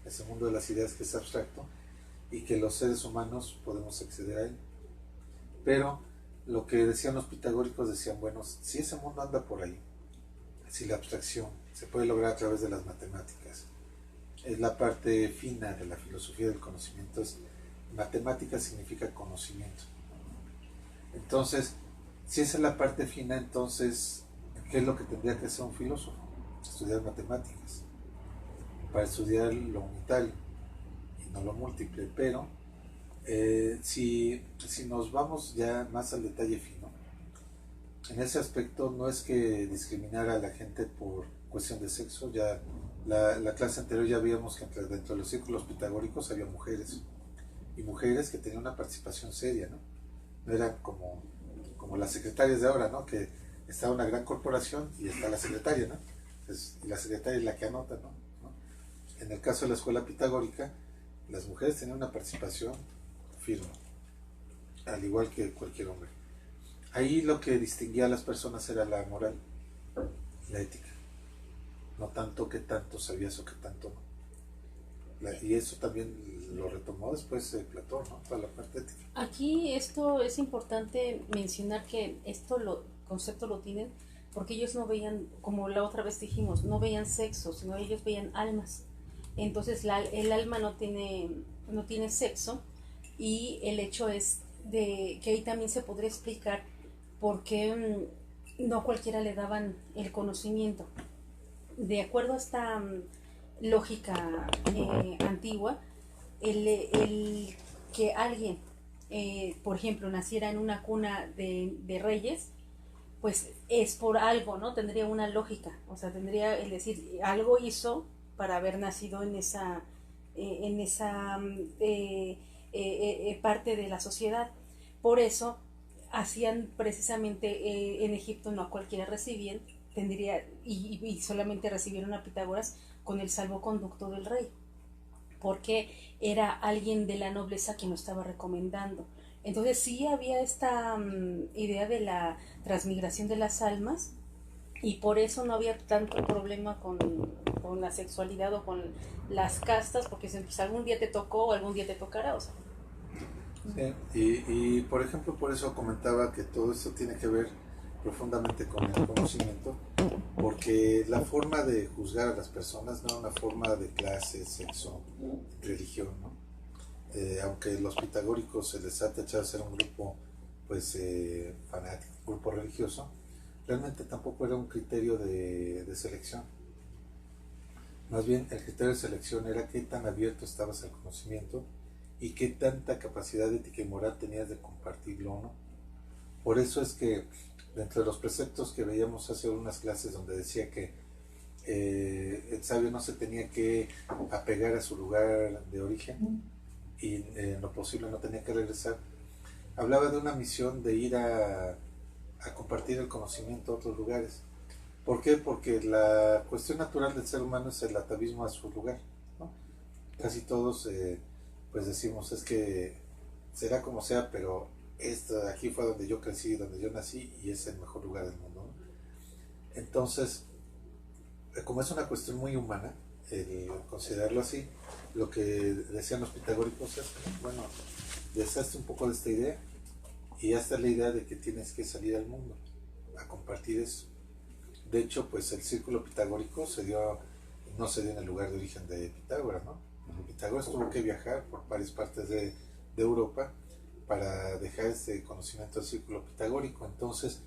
Ese mundo de las ideas que es abstracto y que los seres humanos podemos acceder a él. Pero lo que decían los pitagóricos, decían, bueno, si ese mundo anda por ahí, si la abstracción se puede lograr a través de las matemáticas, es la parte fina de la filosofía del conocimiento, matemática significa conocimiento. Entonces, si esa es la parte fina, entonces ¿qué es lo que tendría que hacer un filósofo? Estudiar matemáticas, para estudiar lo unitario y no lo múltiple, pero si nos vamos ya más al detalle fino, en ese aspecto no es que discriminar a la gente por cuestión de sexo. Ya la clase anterior ya vimos que dentro de los círculos pitagóricos había mujeres, y mujeres que tenían una participación seria, ¿no? No eran como las secretarias de ahora, ¿no? Que está una gran corporación y está la secretaria, ¿no? Entonces, y la secretaria es la que anota, ¿no? En el caso de la escuela pitagórica, las mujeres tenían una participación firme, al igual que cualquier hombre. Ahí lo que distinguía a las personas era la moral, la ética. No tanto que tanto sabías o que tanto no. Y eso también lo retomó después Platón, ¿no? Toda la parte ética. Aquí esto es importante mencionar que concepto lo tienen porque ellos no veían, como la otra vez dijimos, no veían sexo, sino ellos veían almas. Entonces el alma no tiene sexo, y el hecho es de que ahí también se podría explicar por qué no cualquiera le daban el conocimiento. De acuerdo a esta lógica antigua, el que alguien, por ejemplo, naciera en una cuna de reyes, pues es por algo, ¿no? Tendría una lógica, o sea, tendría el decir, algo hizo para haber nacido en esa parte de la sociedad. Por eso hacían precisamente en Egipto, no a cualquiera recibían, y solamente recibieron a Pitágoras con el salvoconducto del rey, porque era alguien de la nobleza que lo estaba recomendando. Entonces sí había esta idea de la transmigración de las almas, y por eso no había tanto problema con la sexualidad o con las castas, porque pues, algún día te tocó o algún día te tocará, o sea. Sí, y por ejemplo, por eso comentaba que todo esto tiene que ver profundamente con el conocimiento, porque la forma de juzgar a las personas no es una forma de clase, sexo, religión, ¿no? Aunque los pitagóricos se les ha tachado de ser un grupo pues fanático, un grupo religioso, realmente tampoco era un criterio de selección. Más bien el criterio de selección era qué tan abierto estabas al conocimiento y qué tanta capacidad ética y moral tenías de compartirlo o no. Por eso es que dentro de los preceptos que veíamos hace unas clases donde decía que el sabio no se tenía que apegar a su lugar de origen y en lo posible no tenía que regresar, hablaba de una misión de ir a compartir el conocimiento a otros lugares. ¿Por qué? Porque la cuestión natural del ser humano es el atavismo a su lugar, ¿no? Casi todos pues decimos, es que será como sea, pero aquí fue donde yo crecí, donde yo nací, y es el mejor lugar del mundo, ¿no? Entonces, como es una cuestión muy humana, considerarlo así, lo que decían los pitagóricos es, bueno, deshazte un poco de esta idea, y esta es la idea de que tienes que salir al mundo a compartir eso. De hecho, pues el círculo pitagórico no se dio en el lugar de origen de Pitágoras, ¿no? Pitágoras tuvo que viajar por varias partes de Europa para dejar este conocimiento del círculo pitagórico. Entonces,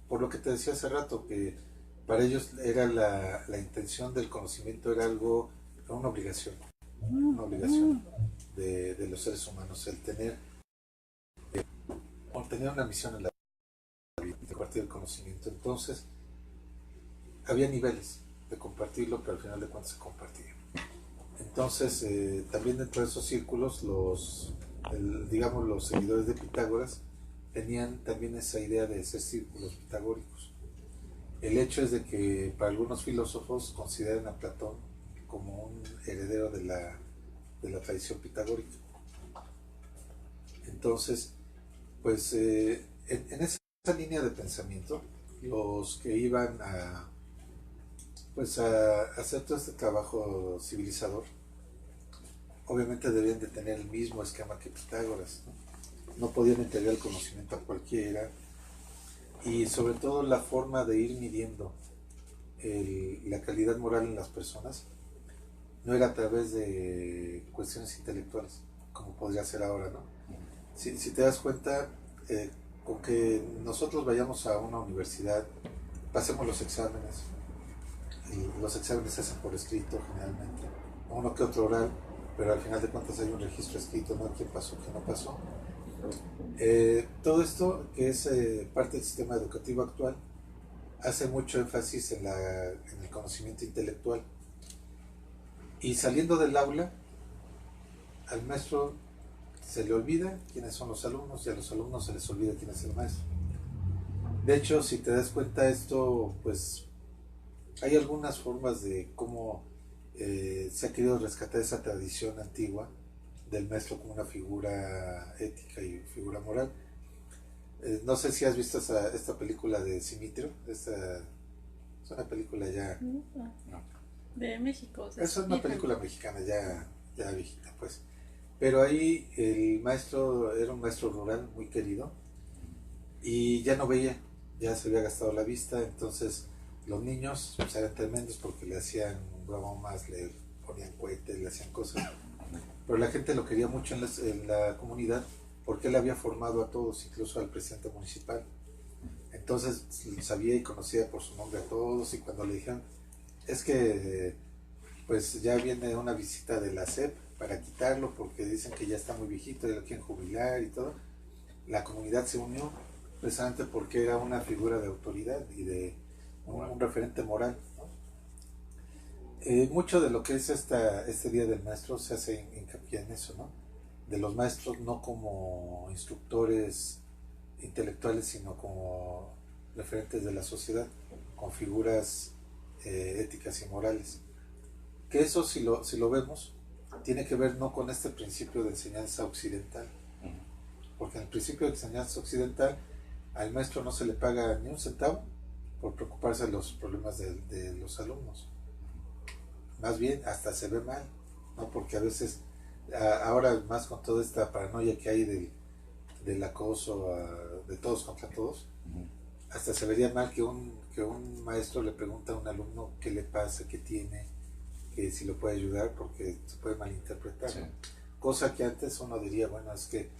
por lo que te decía hace rato, que para ellos era la intención del conocimiento, era una obligación de los seres humanos, el tener una misión en la vida, de compartir el conocimiento. Entonces, había niveles de compartirlo, pero al final de cuentas se compartía. Entonces, también dentro de esos círculos, los seguidores de Pitágoras tenían también esa idea de ser círculos pitagóricos. El hecho es de que para algunos filósofos consideran a Platón como un heredero de la tradición pitagórica. Entonces, pues en esa línea de pensamiento, los que iban a hacer todo este trabajo civilizador, obviamente debían de tener el mismo esquema que Pitágoras, ¿no? No podían entregar el conocimiento a cualquiera, y sobre todo la forma de ir midiendo la calidad moral en las personas no era a través de cuestiones intelectuales, como podría ser ahora, ¿no? Si te das cuenta, con que nosotros vayamos a una universidad pasemos los exámenes. Y los exámenes se hacen por escrito generalmente, uno que otro oral, pero al final de cuentas hay un registro escrito, ¿no? ¿Qué pasó, qué no pasó? Todo esto, que es parte del sistema educativo actual, hace mucho énfasis en el conocimiento intelectual. Y saliendo del aula, al maestro se le olvida quiénes son los alumnos y a los alumnos se les olvida quién es el maestro. De hecho, si te das cuenta, esto, pues, hay algunas formas de cómo se ha querido rescatar esa tradición antigua del maestro como una figura ética y figura moral. No sé si has visto esta película de Simitrio. Es una película ya... No. De México. O sea, es una película mexicana ya viejita, pues. Pero ahí el maestro era un maestro rural muy querido y ya no veía, ya se había gastado la vista, entonces los niños pues, eran tremendos porque le hacían bromas, le ponían cohetes, le hacían cosas. Pero la gente lo quería mucho en la comunidad porque él había formado a todos, incluso al presidente municipal. Entonces sabía y conocía por su nombre a todos, y cuando le dijeron, es que pues ya viene una visita de la SEP para quitarlo porque dicen que ya está muy viejito y lo quieren jubilar y todo, la comunidad se unió precisamente porque era una figura de autoridad y de un referente moral, ¿no? Mucho de lo que es este Día del Maestro se hace hincapié en eso, ¿no? De los maestros no como instructores intelectuales, sino como referentes de la sociedad, con figuras éticas y morales. Que eso, si lo vemos, tiene que ver no con este principio de enseñanza occidental, porque en el principio de enseñanza occidental al maestro no se le paga ni un centavo por preocuparse de los problemas de los alumnos. Más bien, hasta se ve mal, ¿no? Porque a veces, ahora más con toda esta paranoia que hay del acoso de todos contra todos, hasta se vería mal que un maestro le pregunta a un alumno qué le pasa, qué tiene, que si lo puede ayudar, porque se puede malinterpretar, sí. ¿No? Cosa que antes uno diría, bueno, es que...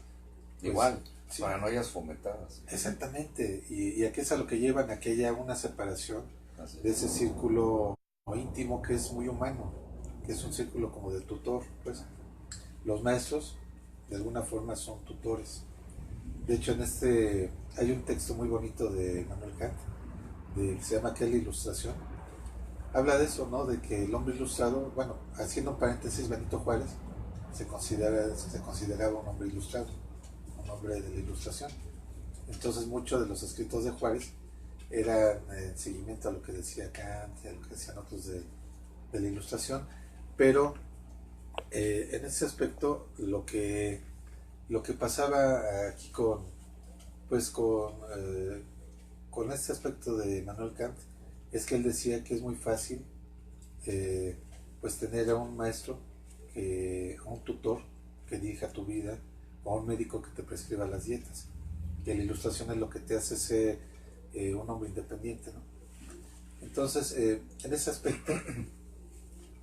Pues, igual, sí, paranoias fomentadas. Exactamente, y aquí es a lo que llevan, a que haya una separación de ese círculo íntimo que es muy humano, que es un círculo como de tutor, pues. Los maestros, de alguna forma, son tutores. De hecho, hay un texto muy bonito de Manuel Kant, que se llama ¿Qué es la ilustración? Habla de eso, ¿no? De que el hombre ilustrado, bueno, haciendo un paréntesis, Benito Juárez se consideraba un hombre ilustrado, un hombre de la ilustración. Entonces muchos de los escritos de Juárez eran en seguimiento a lo que decía Kant y a lo que decían otros de la ilustración, pero en ese aspecto lo que pasaba aquí con este aspecto de Manuel Kant es que él decía que es muy fácil pues tener a un maestro, a un tutor que dirija tu vida, o a un médico que te prescriba las dietas. Y la ilustración es lo que te hace ser un hombre independiente, ¿no? Entonces, en ese aspecto,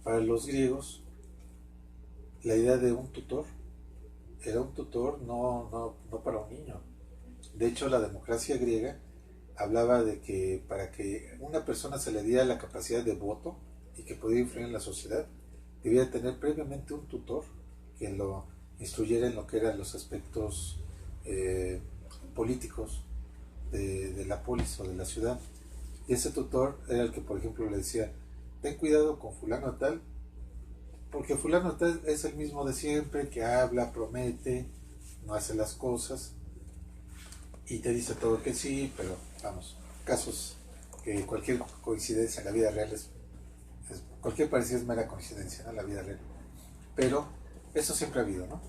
para los griegos, la idea de un tutor era un tutor no para un niño. De hecho, la democracia griega hablaba de que para que una persona se le diera la capacidad de voto y que pudiera influir en la sociedad, debía tener previamente un tutor que lo instruyera en lo que eran los aspectos políticos de la polis o de la ciudad. Y ese tutor era el que, por ejemplo, le decía, ten cuidado con fulano tal, porque fulano tal es el mismo de siempre, que habla, promete, no hace las cosas y te dice todo que sí, pero vamos, casos que cualquier coincidencia en la vida real cualquier parecido es mera coincidencia, ¿no? En la vida real. Pero eso siempre ha habido, ¿no?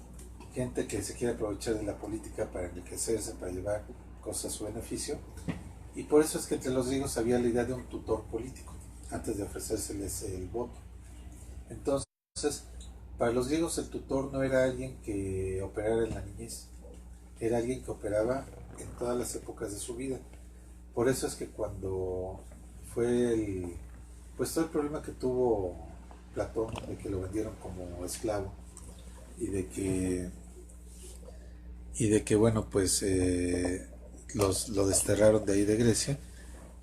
Gente que se quiere aprovechar de la política para enriquecerse, para llevar cosas a su beneficio. Y por eso es que entre los griegos había la idea de un tutor político, antes de ofrecérseles el voto. Entonces, para los griegos el tutor no era alguien que operara en la niñez, era alguien que operaba en todas las épocas de su vida. Por eso es que cuando fue todo el problema que tuvo Platón, de que lo vendieron como esclavo, y de que bueno, pues lo desterraron de ahí de Grecia,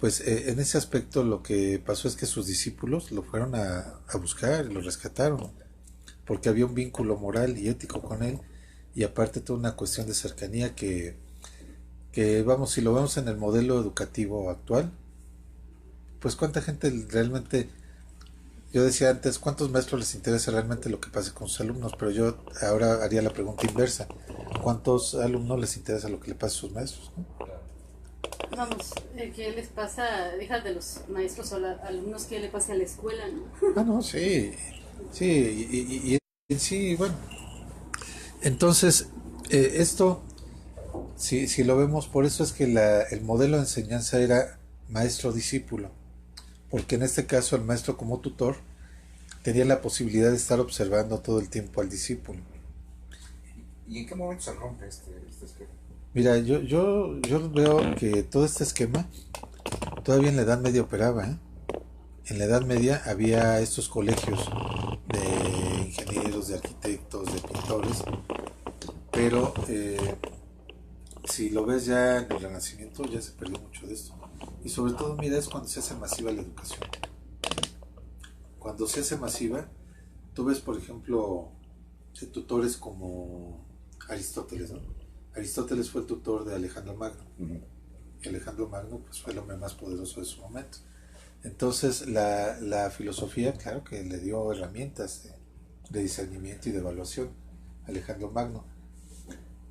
pues en ese aspecto lo que pasó es que sus discípulos lo fueron a buscar y lo rescataron, porque había un vínculo moral y ético con él, y aparte toda una cuestión de cercanía que vamos, si lo vemos en el modelo educativo actual, pues cuánta gente realmente, yo decía antes, cuántos maestros les interesa realmente lo que pase con sus alumnos, pero yo ahora haría la pregunta inversa, ¿cuántos alumnos les interesa lo que le pase a sus maestros, ¿no? Vamos, ¿qué les pasa? Deja de los maestros o alumnos, ¿qué le pasa a la escuela, no? Ah, no, sí, sí, y sí, bueno. Entonces, esto, si lo vemos, por eso es que el modelo de enseñanza era maestro-discípulo, porque en este caso el maestro como tutor tenía la posibilidad de estar observando todo el tiempo al discípulo. ¿Y en qué momento se rompe este esquema? Mira, yo veo que todo este esquema todavía en la Edad Media operaba, ¿eh? En la Edad Media había estos colegios de ingenieros, de arquitectos, de pintores, pero si lo ves ya en el Renacimiento ya se perdió mucho de esto. Y sobre todo, mira, es cuando se hace masiva la educación. Cuando se hace masiva, tú ves, por ejemplo, tutores como Aristóteles, ¿no? Aristóteles fue el tutor de Alejandro Magno. Y Alejandro Magno pues, fue el hombre más poderoso de su momento. Entonces, la filosofía, claro que le dio herramientas de discernimiento y de evaluación a Alejandro Magno.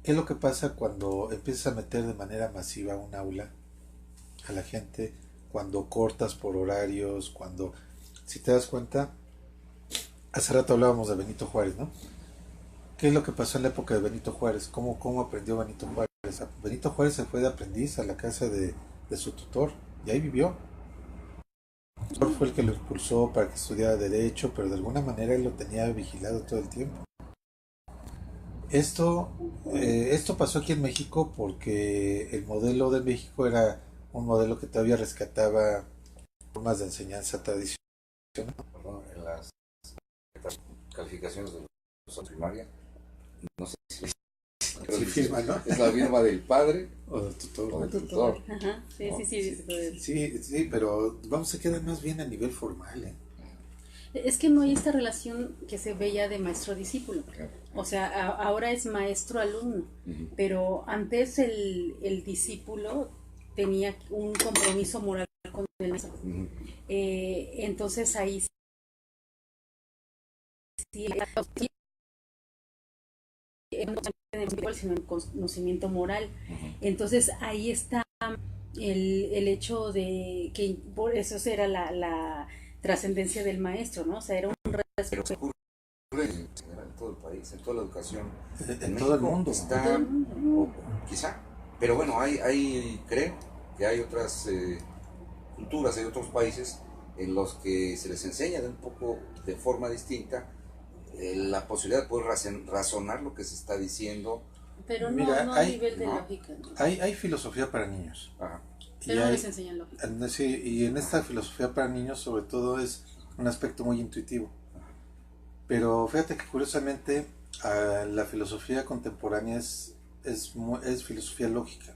¿Qué es lo que pasa cuando empiezas a meter de manera masiva un aula a la gente? Cuando cortas por horarios, cuando, si te das cuenta, hace rato hablábamos de Benito Juárez, ¿no? ¿Qué es lo que pasó en la época de Benito Juárez? ¿Cómo aprendió Benito Juárez? Benito Juárez se fue de aprendiz a la casa de su tutor y ahí vivió. El tutor fue el que lo impulsó para que estudiara Derecho, pero de alguna manera él lo tenía vigilado todo el tiempo. Esto pasó aquí en México porque el modelo de México era un modelo que todavía rescataba formas de enseñanza tradicional. En las calificaciones de la primaria, no sé si Sí, firma, ¿no? es la firma del padre o del tutor. o del tutor. Ajá, sí, ¿no? Sí, pero vamos, se queda más bien a nivel formal, ¿eh? Es que no hay esta relación que se veía de maestro-discípulo. O sea, ahora es maestro-alumno, pero antes el discípulo tenía un compromiso moral con el maestro. Entonces ahí sí, sino el conocimiento moral. Entonces ahí está el hecho de que por eso era la trascendencia del maestro, ¿no? O sea, era un respeto. Ocurre en general en todo el país, en toda la educación. En todo el mundo. Está, o quizá, pero bueno, creo que hay otras culturas, hay otros países en los que se les enseña de un poco de forma distinta la posibilidad de poder razonar lo que se está diciendo. Pero Mira, no a nivel de lógica, ¿no? Hay filosofía para niños. Ajá. Pero no les enseñan lógica. Sí, y en esta filosofía para niños sobre todo es un aspecto muy intuitivo. Pero fíjate que curiosamente la filosofía contemporánea es filosofía lógica,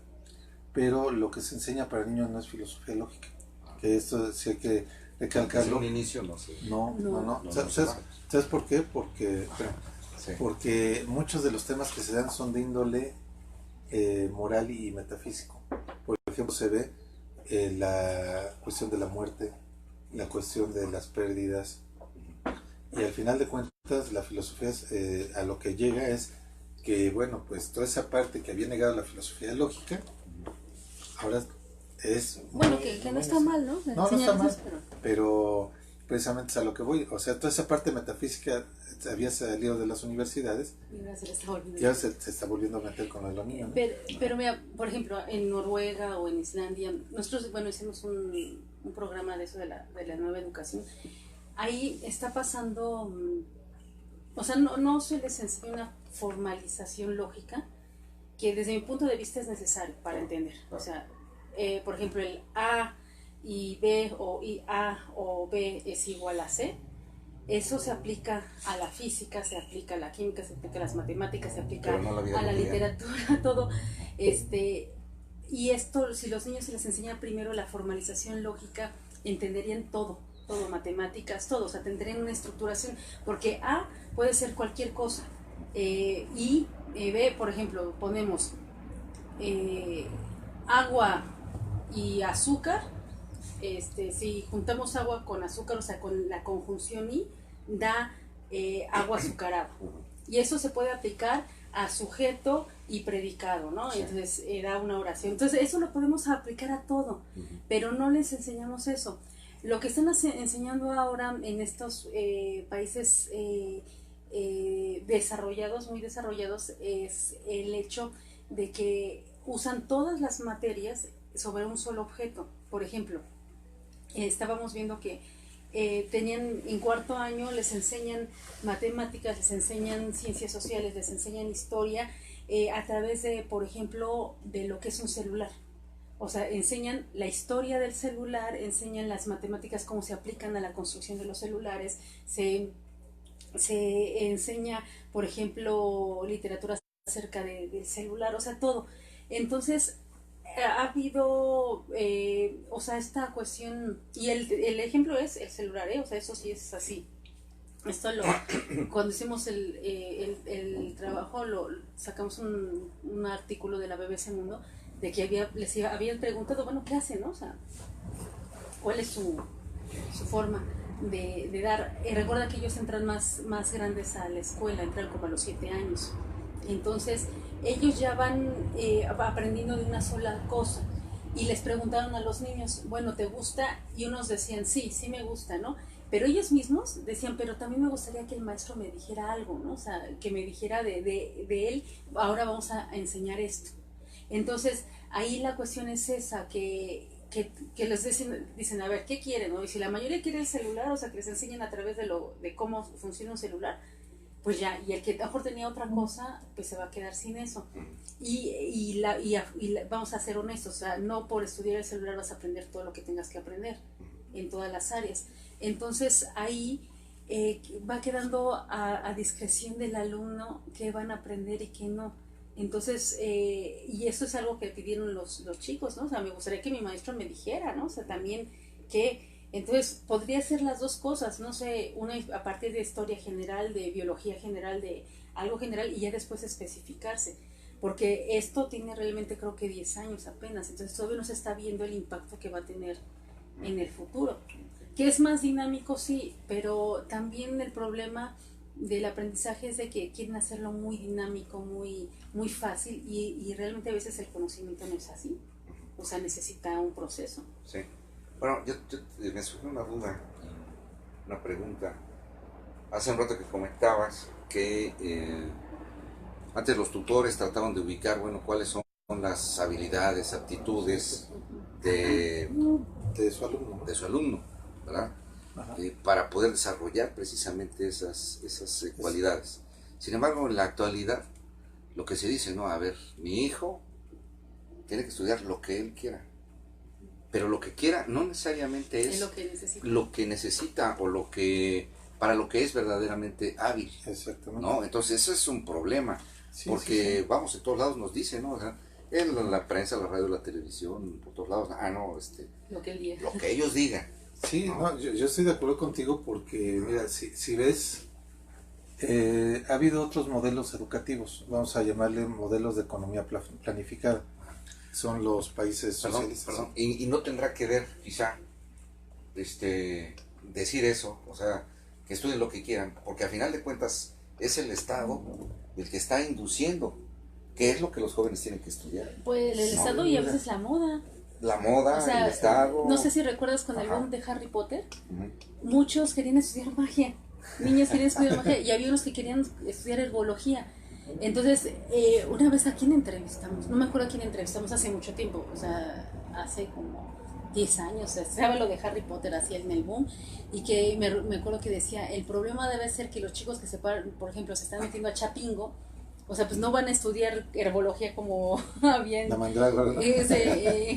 pero lo que se enseña para niños no es filosofía lógica. Que esto sí hay que recalcarlo. Un inicio, no sé. No. ¿Sabes por qué? Porque muchos de los temas que se dan son de índole moral y metafísico. Por ejemplo, se ve la cuestión de la muerte, la cuestión de las pérdidas, y al final de cuentas la filosofía a lo que llega es que, bueno, pues toda esa parte que había negado la filosofía lógica, ahora es... Bueno, que no está mal, ¿no? No está mal, pero precisamente es a lo que voy. O sea, toda esa parte metafísica había salido de las universidades y ahora se está volviendo a meter con los niños, ¿no? Pero mira, por ejemplo, en Noruega o en Islandia, nosotros, bueno, hicimos un programa de eso de la nueva educación. Ahí está pasando, o sea, no se les enseña una formalización lógica que desde mi punto de vista es necesario para entender. O sea, por ejemplo, el A y B o A o B es igual a C. Eso se aplica a la física, se aplica a la química, se aplica a las matemáticas, se aplica a la literatura, todo. y esto, si los niños se les enseña primero la formalización lógica, entenderían todo, matemáticas, todo, o sea, tendrían una estructuración, porque A puede ser cualquier cosa, y B, por ejemplo, ponemos agua y azúcar, si juntamos agua con azúcar, o sea, con la conjunción y, da agua azucarada. Y eso se puede aplicar a sujeto y predicado, ¿no? Sí. Entonces da una oración. Entonces eso lo podemos aplicar a todo, pero no les enseñamos eso. Lo que están enseñando ahora en estos países desarrollados, muy desarrollados, es el hecho de que usan todas las materias sobre un solo objeto. Por ejemplo, estábamos viendo que tenían en cuarto año, les enseñan matemáticas, les enseñan ciencias sociales, les enseñan historia a través de, por ejemplo, de lo que es un celular. O sea, enseñan la historia del celular, enseñan las matemáticas, cómo se aplican a la construcción de los celulares, se enseña, por ejemplo, literatura acerca del celular, o sea, todo. Entonces, ha habido, o sea, esta cuestión, y el ejemplo es el celular, o sea, eso sí es así. Esto cuando hicimos el trabajo, sacamos un artículo de la BBC Mundo, de que les habían preguntado, bueno, ¿qué hacen, no? O sea, ¿cuál es su forma de dar? Recuerda que ellos entran más grandes a la escuela, entran como a los 7 años. Entonces, ellos ya van aprendiendo de una sola cosa. Y les preguntaron a los niños, bueno, ¿te gusta? Y unos decían, sí me gusta, ¿no? Pero ellos mismos decían, pero también me gustaría que el maestro me dijera algo, ¿no? O sea, que me dijera de él, ahora vamos a enseñar esto. Entonces, ahí la cuestión es esa, que les dicen, a ver, ¿qué quieren? ¿No? Y si la mayoría quiere el celular, o sea, que les enseñen a través de cómo funciona un celular, pues ya, y el que mejor tenía otra cosa, pues se va a quedar sin eso. Y vamos a ser honestos, o sea, no por estudiar el celular vas a aprender todo lo que tengas que aprender en todas las áreas. Entonces ahí va quedando a discreción del alumno qué van a aprender y qué no. Entonces, y eso es algo que pidieron los chicos, ¿no? O sea, me gustaría que mi maestro me dijera, ¿no? O sea, también que... Entonces, podría ser las dos cosas, no sé, una a partir de historia general, de biología general, de algo general, y ya después especificarse, porque esto tiene realmente creo que 10 años apenas, entonces todavía no se está viendo el impacto que va a tener en el futuro. Que es más dinámico, sí, pero también el problema del aprendizaje es de que quieren hacerlo muy dinámico, muy fácil, y realmente a veces el conocimiento no es así, o sea, necesita un proceso. Sí. Bueno, yo me surge una duda, una pregunta. Hace un rato que comentabas que antes los tutores trataban de ubicar, bueno, cuáles son las habilidades, aptitudes de su alumno, ¿verdad? Para poder desarrollar precisamente esas cualidades. Sin embargo, en la actualidad, lo que se dice, ¿no? A ver, mi hijo tiene que estudiar lo que él quiera. Pero lo que quiera no necesariamente es lo que necesita o para lo que es verdaderamente hábil. Exactamente. ¿No? Entonces eso es un problema, porque vamos, en todos lados nos dicen, ¿no? O sea, en la prensa, la radio, la televisión, por todos lados, lo que él diga. Lo que ellos digan. Sí, ¿no? Yo estoy de acuerdo contigo porque, mira, si ves, ha habido otros modelos educativos, vamos a llamarle modelos de economía planificada. Son los países socialistas. Perdón. Y no tendrá que ver, quizá, decir eso, o sea, que estudien lo que quieran, porque al final de cuentas es el Estado el que está induciendo qué es lo que los jóvenes tienen que estudiar. Pues el Estado y a veces la moda. La moda, o sea, el Estado. No sé si recuerdas con el boom de Harry Potter, muchos querían estudiar magia, niños querían estudiar magia, y había unos que querían estudiar herbología. Entonces, una vez a quién entrevistamos, no me acuerdo a quién entrevistamos hace mucho tiempo, o sea, hace como 10 años, estaba lo de Harry Potter así en el boom, y que me acuerdo que decía, el problema debe ser que los chicos que por ejemplo, se están metiendo a Chapingo, o sea, pues no van a estudiar herbología como había en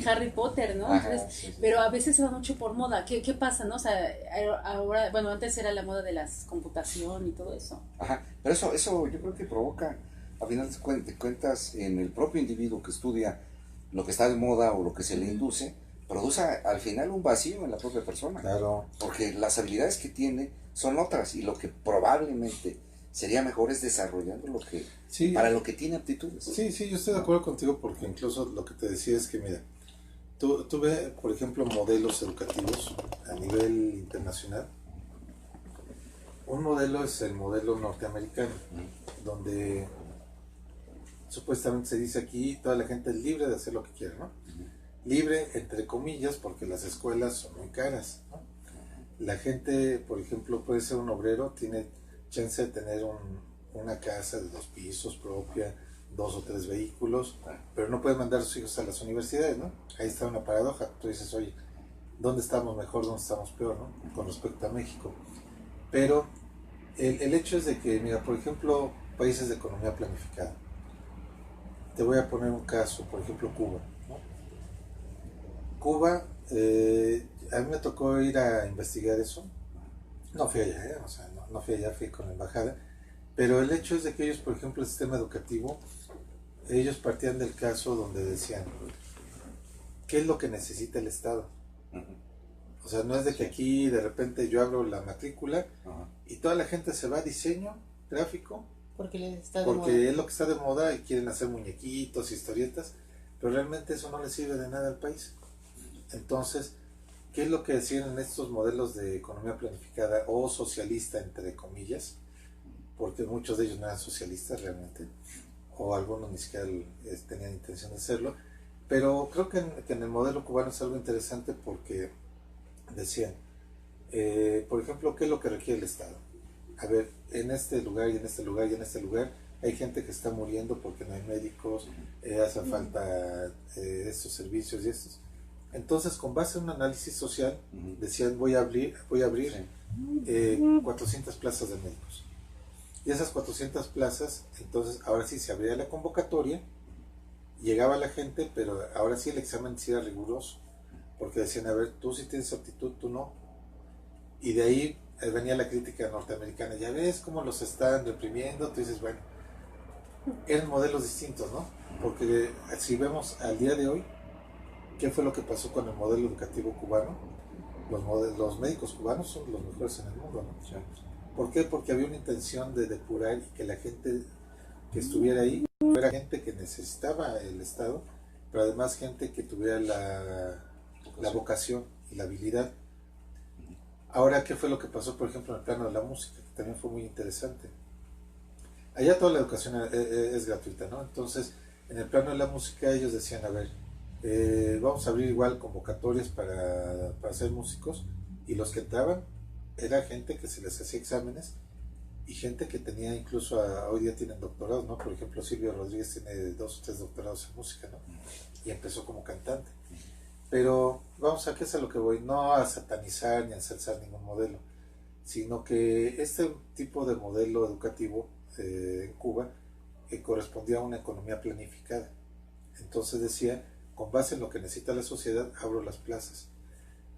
Harry Potter, ¿no? Entonces, pero a veces se va mucho por moda. ¿Qué pasa, no? O sea, ahora, bueno, antes era la moda de las computación y todo eso. Ajá, pero eso yo creo que provoca, a final de cuentas, en el propio individuo que estudia lo que está de moda o lo que se le induce, produce al final un vacío en la propia persona. Claro. Porque las habilidades que tiene son otras y lo que probablemente sería mejor es desarrollando lo que, para lo que tiene aptitudes. Sí, sí, yo estoy de acuerdo contigo porque incluso lo que te decía es que, mira, tú ves, por ejemplo, modelos educativos a nivel internacional. Un modelo es el modelo norteamericano, donde supuestamente se dice aquí toda la gente es libre de hacer lo que quiera, ¿no? Libre entre comillas porque las escuelas son muy caras, ¿no? La gente, por ejemplo, puede ser un obrero, tiene chance de tener una casa de 2 pisos propia, 2 o 3 vehículos, pero no puede mandar a sus hijos a las universidades, ¿no? Ahí está una paradoja. Tú dices, oye, ¿dónde estamos mejor, dónde estamos peor, ¿no? Con respecto a México. Pero el hecho es de que, mira, por ejemplo, países de economía planificada. Te voy a poner un caso, por ejemplo, Cuba, ¿no? Cuba, a mí me tocó ir a investigar eso. No fui allá, o sea, no fui allá, fui con la embajada. Pero el hecho es de que ellos, por ejemplo, el sistema educativo, ellos partían del caso donde decían, ¿qué es lo que necesita el Estado? O sea, no es de que aquí de repente yo abro la matrícula y toda la gente se va a diseño gráfico porque es lo que está de moda y quieren hacer muñequitos, historietas, pero realmente eso no le sirve de nada al país. Entonces, ¿qué es lo que decían en estos modelos de economía planificada o socialista, entre comillas? Porque muchos de ellos no eran socialistas realmente, o algunos ni siquiera tenían intención de serlo, pero creo que en el modelo cubano es algo interesante porque decían, por ejemplo, ¿qué es lo que requiere el Estado? A ver, en este lugar y en este lugar y en este lugar hay gente que está muriendo porque no hay médicos, hace falta estos servicios y estos. Entonces, con base en un análisis social, decían, voy a abrir 400 plazas de médicos. Y esas 400 plazas, entonces, ahora sí se abría la convocatoria, llegaba la gente, pero ahora sí el examen sí era riguroso, porque decían, a ver, tú sí tienes aptitud, tú no. Y de ahí venía la crítica norteamericana, ya ves cómo los están reprimiendo, tú dices, bueno, eran modelos distintos, ¿no? Porque si vemos al día de hoy, ¿qué fue lo que pasó con el modelo educativo cubano? Los médicos cubanos son los mejores en el mundo, ¿no? ¿Por qué? Porque había una intención de depurar y que la gente que estuviera ahí fuera gente que necesitaba el Estado, pero además gente que tuviera la vocación y la habilidad. Ahora, ¿qué fue lo que pasó, por ejemplo, en el plano de la música? Que también fue muy interesante. Allá toda la educación es gratuita, ¿no? Entonces, en el plano de la música ellos decían, a ver, vamos a abrir igual convocatorias para ser músicos, y los que entraban era gente que se les hacía exámenes y gente que tenía incluso, hoy día tienen doctorados, ¿no? Por ejemplo, Silvio Rodríguez tiene 2 o 3 doctorados en música, ¿no? Y empezó como cantante. Pero vamos a qué es a lo que voy, no a satanizar ni a ensalzar ningún modelo, sino que este tipo de modelo educativo en Cuba correspondía a una economía planificada. Entonces decía, con base en lo que necesita la sociedad, abro las plazas.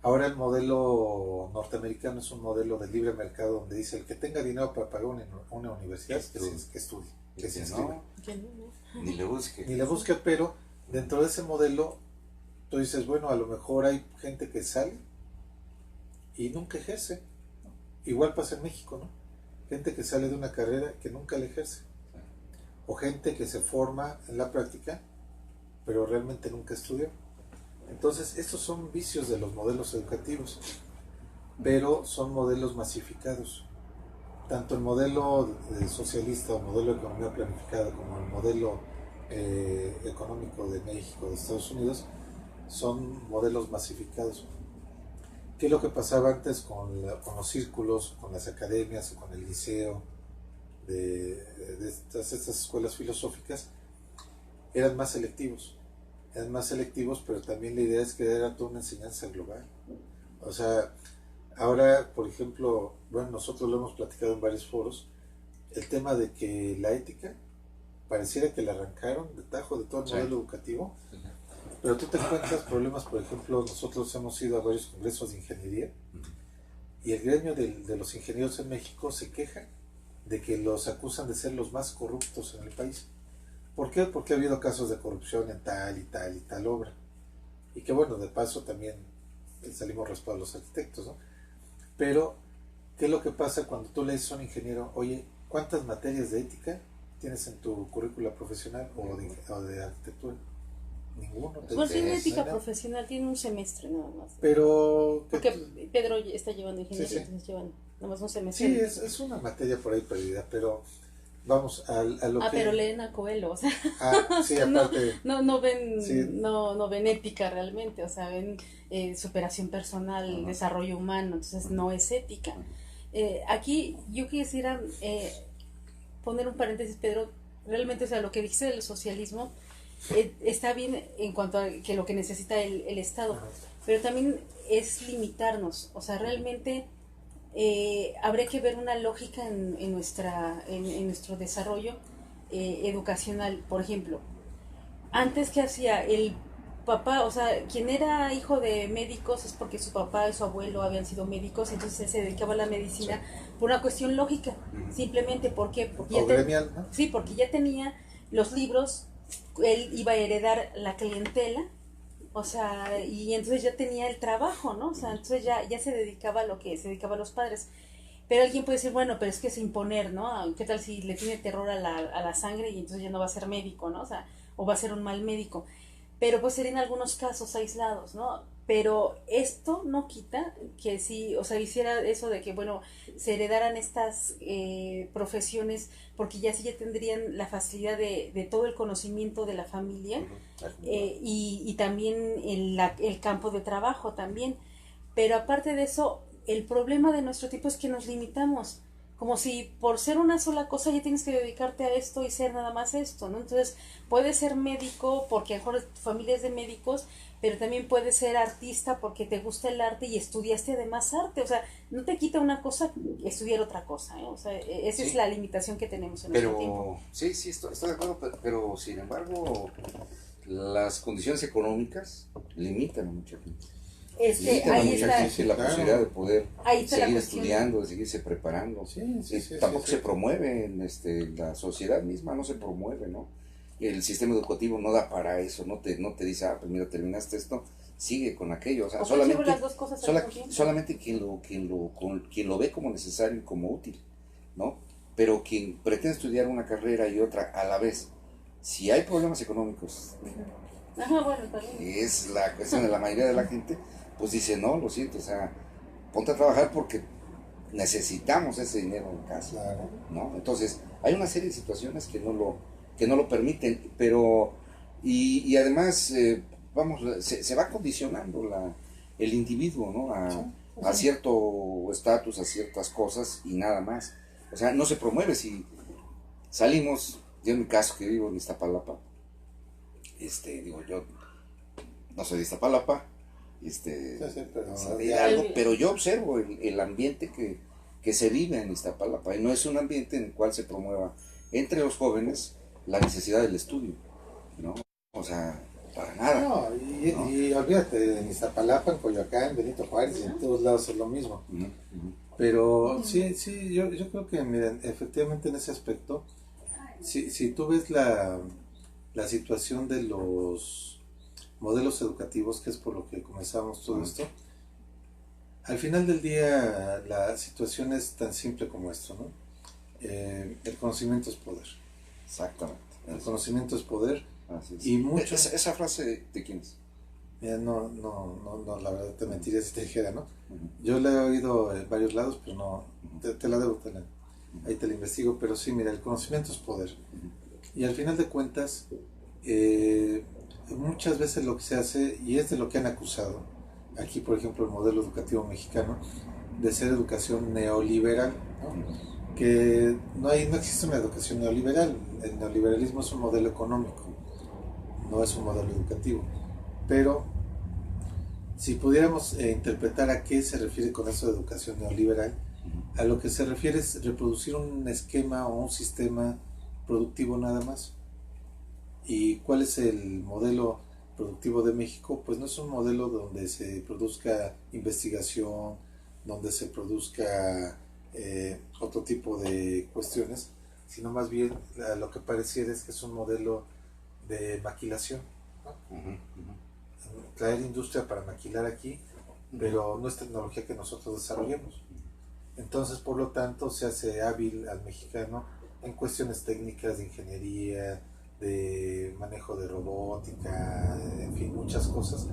Ahora el modelo norteamericano es un modelo de libre mercado donde dice, el que tenga dinero para pagar una universidad, que estudie, que se inscriba. Ni le busque. Ni le busque, pero dentro de ese modelo, tú dices, bueno, a lo mejor hay gente que sale y nunca ejerce. Igual pasa en México, ¿no? Gente que sale de una carrera que nunca la ejerce. O gente que se forma en la práctica, pero realmente nunca estudió. Entonces, estos son vicios de los modelos educativos, pero son modelos masificados. Tanto el modelo socialista o modelo de economía planificada como el modelo económico de México, de Estados Unidos, son modelos masificados. ¿Qué es lo que pasaba antes con los círculos, con las academias o con el liceo de estas escuelas filosóficas? Eran más selectivos, pero también la idea es que era toda una enseñanza global. O sea, ahora, por ejemplo, bueno, nosotros lo hemos platicado en varios foros, el tema de que la ética pareciera que la arrancaron de tajo de todo el modelo educativo, pero tú te encuentras problemas. Por ejemplo, nosotros hemos ido a varios congresos de ingeniería y el gremio de los ingenieros en México se queja de que los acusan de ser los más corruptos en el país, ¿Por qué? Porque ha habido casos de corrupción en tal y tal y tal obra. Y que bueno, de paso también salimos raspados los arquitectos, ¿no? Pero, ¿qué es lo que pasa cuando tú le dices a un ingeniero, oye, ¿cuántas materias de ética tienes en tu currícula profesional o de arquitectura? Ninguno. Pues tiene ética profesional, tiene un semestre nada más. Pero... Porque Pedro está llevando ingeniería, sí, sí. entonces llevan nada más un semestre. Sí, es una materia por ahí perdida, pero vamos a lo que... pero leen a Coelho, o sea... sí, aparte... no ven, sí. no ven ética realmente, o sea, ven superación personal, desarrollo humano, entonces no es ética. Aquí yo quisiera poner un paréntesis, Pedro, realmente, o sea, lo que dice del socialismo está bien en cuanto a que lo que necesita el Estado, pero también es limitarnos, o sea, realmente habría que ver una lógica en nuestro desarrollo educacional. Por ejemplo, antes, ¿qué hacía el papá? O sea, quien era hijo de médicos es porque su papá y su abuelo habían sido médicos, entonces él se dedicaba a la medicina por una cuestión lógica, simplemente porque gremial, ¿no? Sí, porque ya tenía los libros, él iba a heredar la clientela, o sea, y entonces ya tenía el trabajo, ¿no? O sea, entonces ya se dedicaba a lo que se dedicaban los padres. Pero alguien puede decir, bueno, pero es que es imponer, ¿no? ¿Qué tal si le tiene terror a la sangre y entonces ya no va a ser médico, ¿no? O sea, o va a ser un mal médico. Pero pues serían algunos casos aislados, ¿no? Pero esto no quita que si, o sea, hiciera eso de que, bueno, se heredaran estas profesiones, porque ya sí ya tendrían la facilidad de todo el conocimiento de la familia y también el campo de trabajo también. Pero aparte de eso, el problema de nuestro tipo es que nos limitamos, como si por ser una sola cosa ya tienes que dedicarte a esto y ser nada más esto, ¿no? Entonces, puedes ser médico porque a lo mejor tu familia es de médicos, pero también puedes ser artista porque te gusta el arte y estudiaste además arte, o sea, no te quita una cosa estudiar otra cosa, ¿eh? O sea, esa es la limitación que tenemos en nuestro tiempo. Sí, estoy de acuerdo, pero sin embargo, las condiciones económicas limitan a mucha gente. Ahí está la posibilidad de poder seguir estudiando, de seguirse preparando. Tampoco se promueve en la sociedad misma, no se promueve, ¿no? El sistema educativo no da para eso, no te dice, pues mira, terminaste esto, sigue con aquello. O sea, solamente quien lo ve como necesario y como útil, ¿no? Pero quien pretende estudiar una carrera y otra a la vez, si hay problemas económicos, que es la cuestión de la mayoría de la gente, pues dice, no, lo siento, o sea, ponte a trabajar porque necesitamos ese dinero en casa, ¿no? Entonces, hay una serie de situaciones que no lo permiten, pero, y además, se va condicionando el individuo, ¿no? A cierto estatus, a ciertas cosas y nada más. O sea, no se promueve. Si salimos, yo en mi caso que vivo en Iztapalapa, yo no soy de Iztapalapa, pero yo observo el ambiente que se vive en Iztapalapa y no es un ambiente en el cual se promueva entre los jóvenes la necesidad del estudio, ¿no? O sea, para nada. No, y olvídate, en Iztapalapa, en Coyoacán, en Benito Juárez, y en todos lados es lo mismo. Pero sí, yo creo que, miren, efectivamente en ese aspecto, si tú ves la situación de los modelos educativos, que es por lo que comenzamos todo esto, al final del día la situación es tan simple como esto, ¿no? El conocimiento es poder. Exactamente. El conocimiento es poder. Así es. Y mucho... ¿Esa frase de quién es? No, la verdad te mentiría si te dijera, ¿no? Yo la he oído en varios lados, pero no, te la debo, ahí te la investigo, pero sí, mira, el conocimiento es poder. Y al final de cuentas, muchas veces lo que se hace, y es de lo que han acusado, aquí por ejemplo el modelo educativo mexicano, de ser educación neoliberal, ¿no? Que no existe una educación neoliberal. El neoliberalismo es un modelo económico, no es un modelo educativo. Pero si pudiéramos interpretar a qué se refiere con eso de educación neoliberal, a lo que se refiere es reproducir un esquema o un sistema productivo nada más. ¿Y cuál es el modelo productivo de México? Pues no es un modelo donde se produzca investigación, donde se produzca otro tipo de cuestiones, sino más bien lo que pareciera es que es un modelo de maquilación, ¿no? Traer industria para maquilar aquí, pero no es tecnología que nosotros desarrollemos. Entonces, por lo tanto, se hace hábil al mexicano en cuestiones técnicas de ingeniería, de manejo de robótica, en fin, muchas cosas,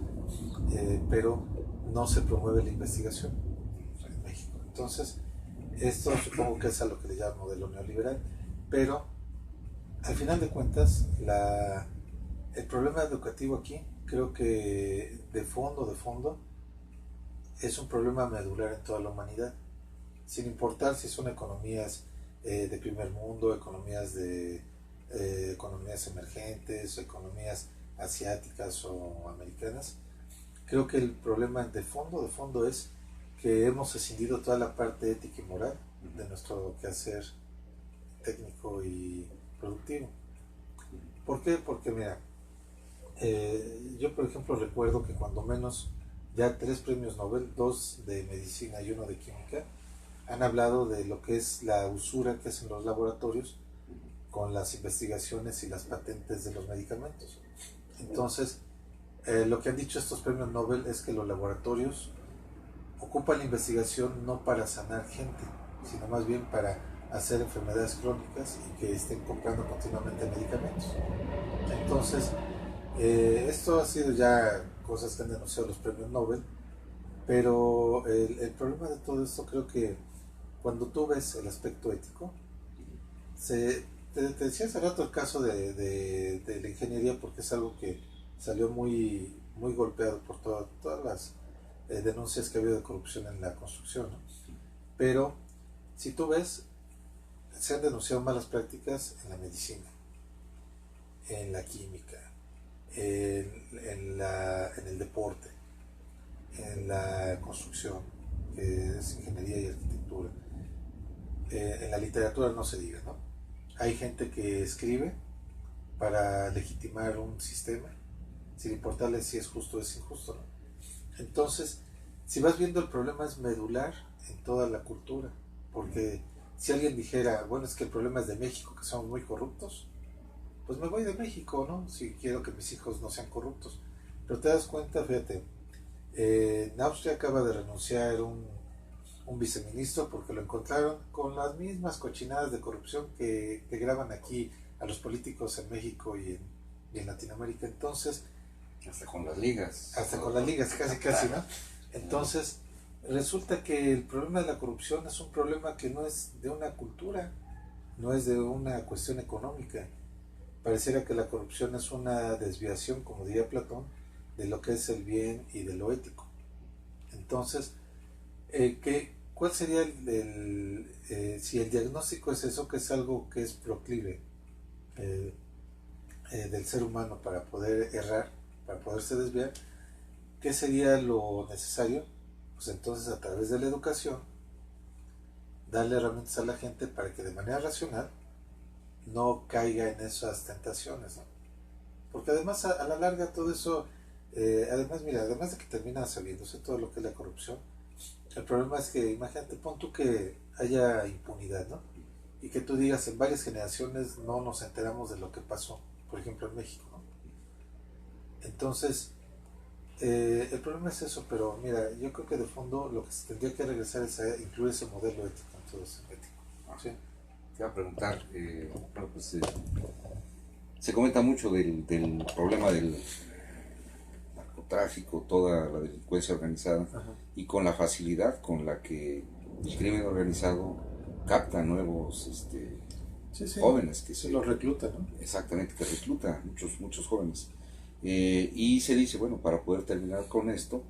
pero no se promueve la investigación en México. Entonces, esto supongo que es a lo que le llaman modelo neoliberal, pero al final de cuentas, el problema educativo aquí, creo que de fondo, es un problema medular en toda la humanidad, sin importar si son economías de primer mundo, economías emergentes, economías asiáticas o americanas. Creo que el problema de fondo es que hemos escindido toda la parte ética y moral de nuestro quehacer técnico y productivo. ¿Por qué? Porque mira, yo por ejemplo recuerdo que cuando menos ya 3 premios Nobel, 2 de medicina y 1 de química, han hablado de lo que es la usura que hacen los laboratorios con las investigaciones y las patentes de los medicamentos. Entonces, lo que han dicho estos premios Nobel es que los laboratorios ocupan la investigación no para sanar gente, sino más bien para hacer enfermedades crónicas y que estén comprando continuamente medicamentos. Entonces, esto ha sido ya cosas que han denunciado los premios Nobel, pero el problema de todo esto creo que cuando tú ves el aspecto ético, te decía hace rato el caso de la ingeniería, porque es algo que salió muy, muy golpeado por todas las denuncias que ha habido de corrupción en la construcción, ¿no? Pero si tú ves, se han denunciado malas prácticas en la medicina, en la química, en el deporte, en la construcción, que es ingeniería y arquitectura. En la literatura no se diga, ¿no? Hay gente que escribe para legitimar un sistema, sin importarle si es justo o es injusto, ¿no? Entonces, si vas viendo, el problema es medular en toda la cultura, porque si alguien dijera, bueno, es que el problema es de México, que somos muy corruptos, pues me voy de México, ¿no? Si quiero que mis hijos no sean corruptos. Pero te das cuenta, fíjate, en Austria acaba de renunciar un viceministro porque lo encontraron con las mismas cochinadas de corrupción que graban aquí a los políticos en México y en Latinoamérica. Entonces, hasta con las ligas, casi, ¿no? Entonces, resulta que el problema de la corrupción es un problema que no es de una cultura, no es de una cuestión económica. Pareciera que la corrupción es una desviación, como diría Platón, de lo que es el bien y de lo ético. Entonces, ¿cuál sería si el diagnóstico es eso, que es algo que es proclive del ser humano para poder errar, para poderse desviar? ¿Qué sería lo necesario? Pues entonces, a través de la educación, darle herramientas a la gente para que de manera racional no caiga en esas tentaciones, ¿no? Porque además a la larga todo eso, además de que termina sabiéndose todo lo que es la corrupción, el problema es que, imagínate, pon tú que haya impunidad, ¿no? Y que tú digas, en varias generaciones no nos enteramos de lo que pasó, por ejemplo en México, ¿no? Entonces, el problema es eso, pero mira, yo creo que de fondo lo que se tendría que regresar es a incluir ese modelo ético en todo ese ético, ¿sí? Te iba a preguntar, bueno, pues se comenta mucho del problema del narcotráfico, toda la delincuencia organizada. Ajá. Y con la facilidad con la que el crimen organizado capta nuevos jóvenes que se los recluta, ¿no? Exactamente, que recluta muchos jóvenes. Y se dice, bueno, para poder terminar con esto,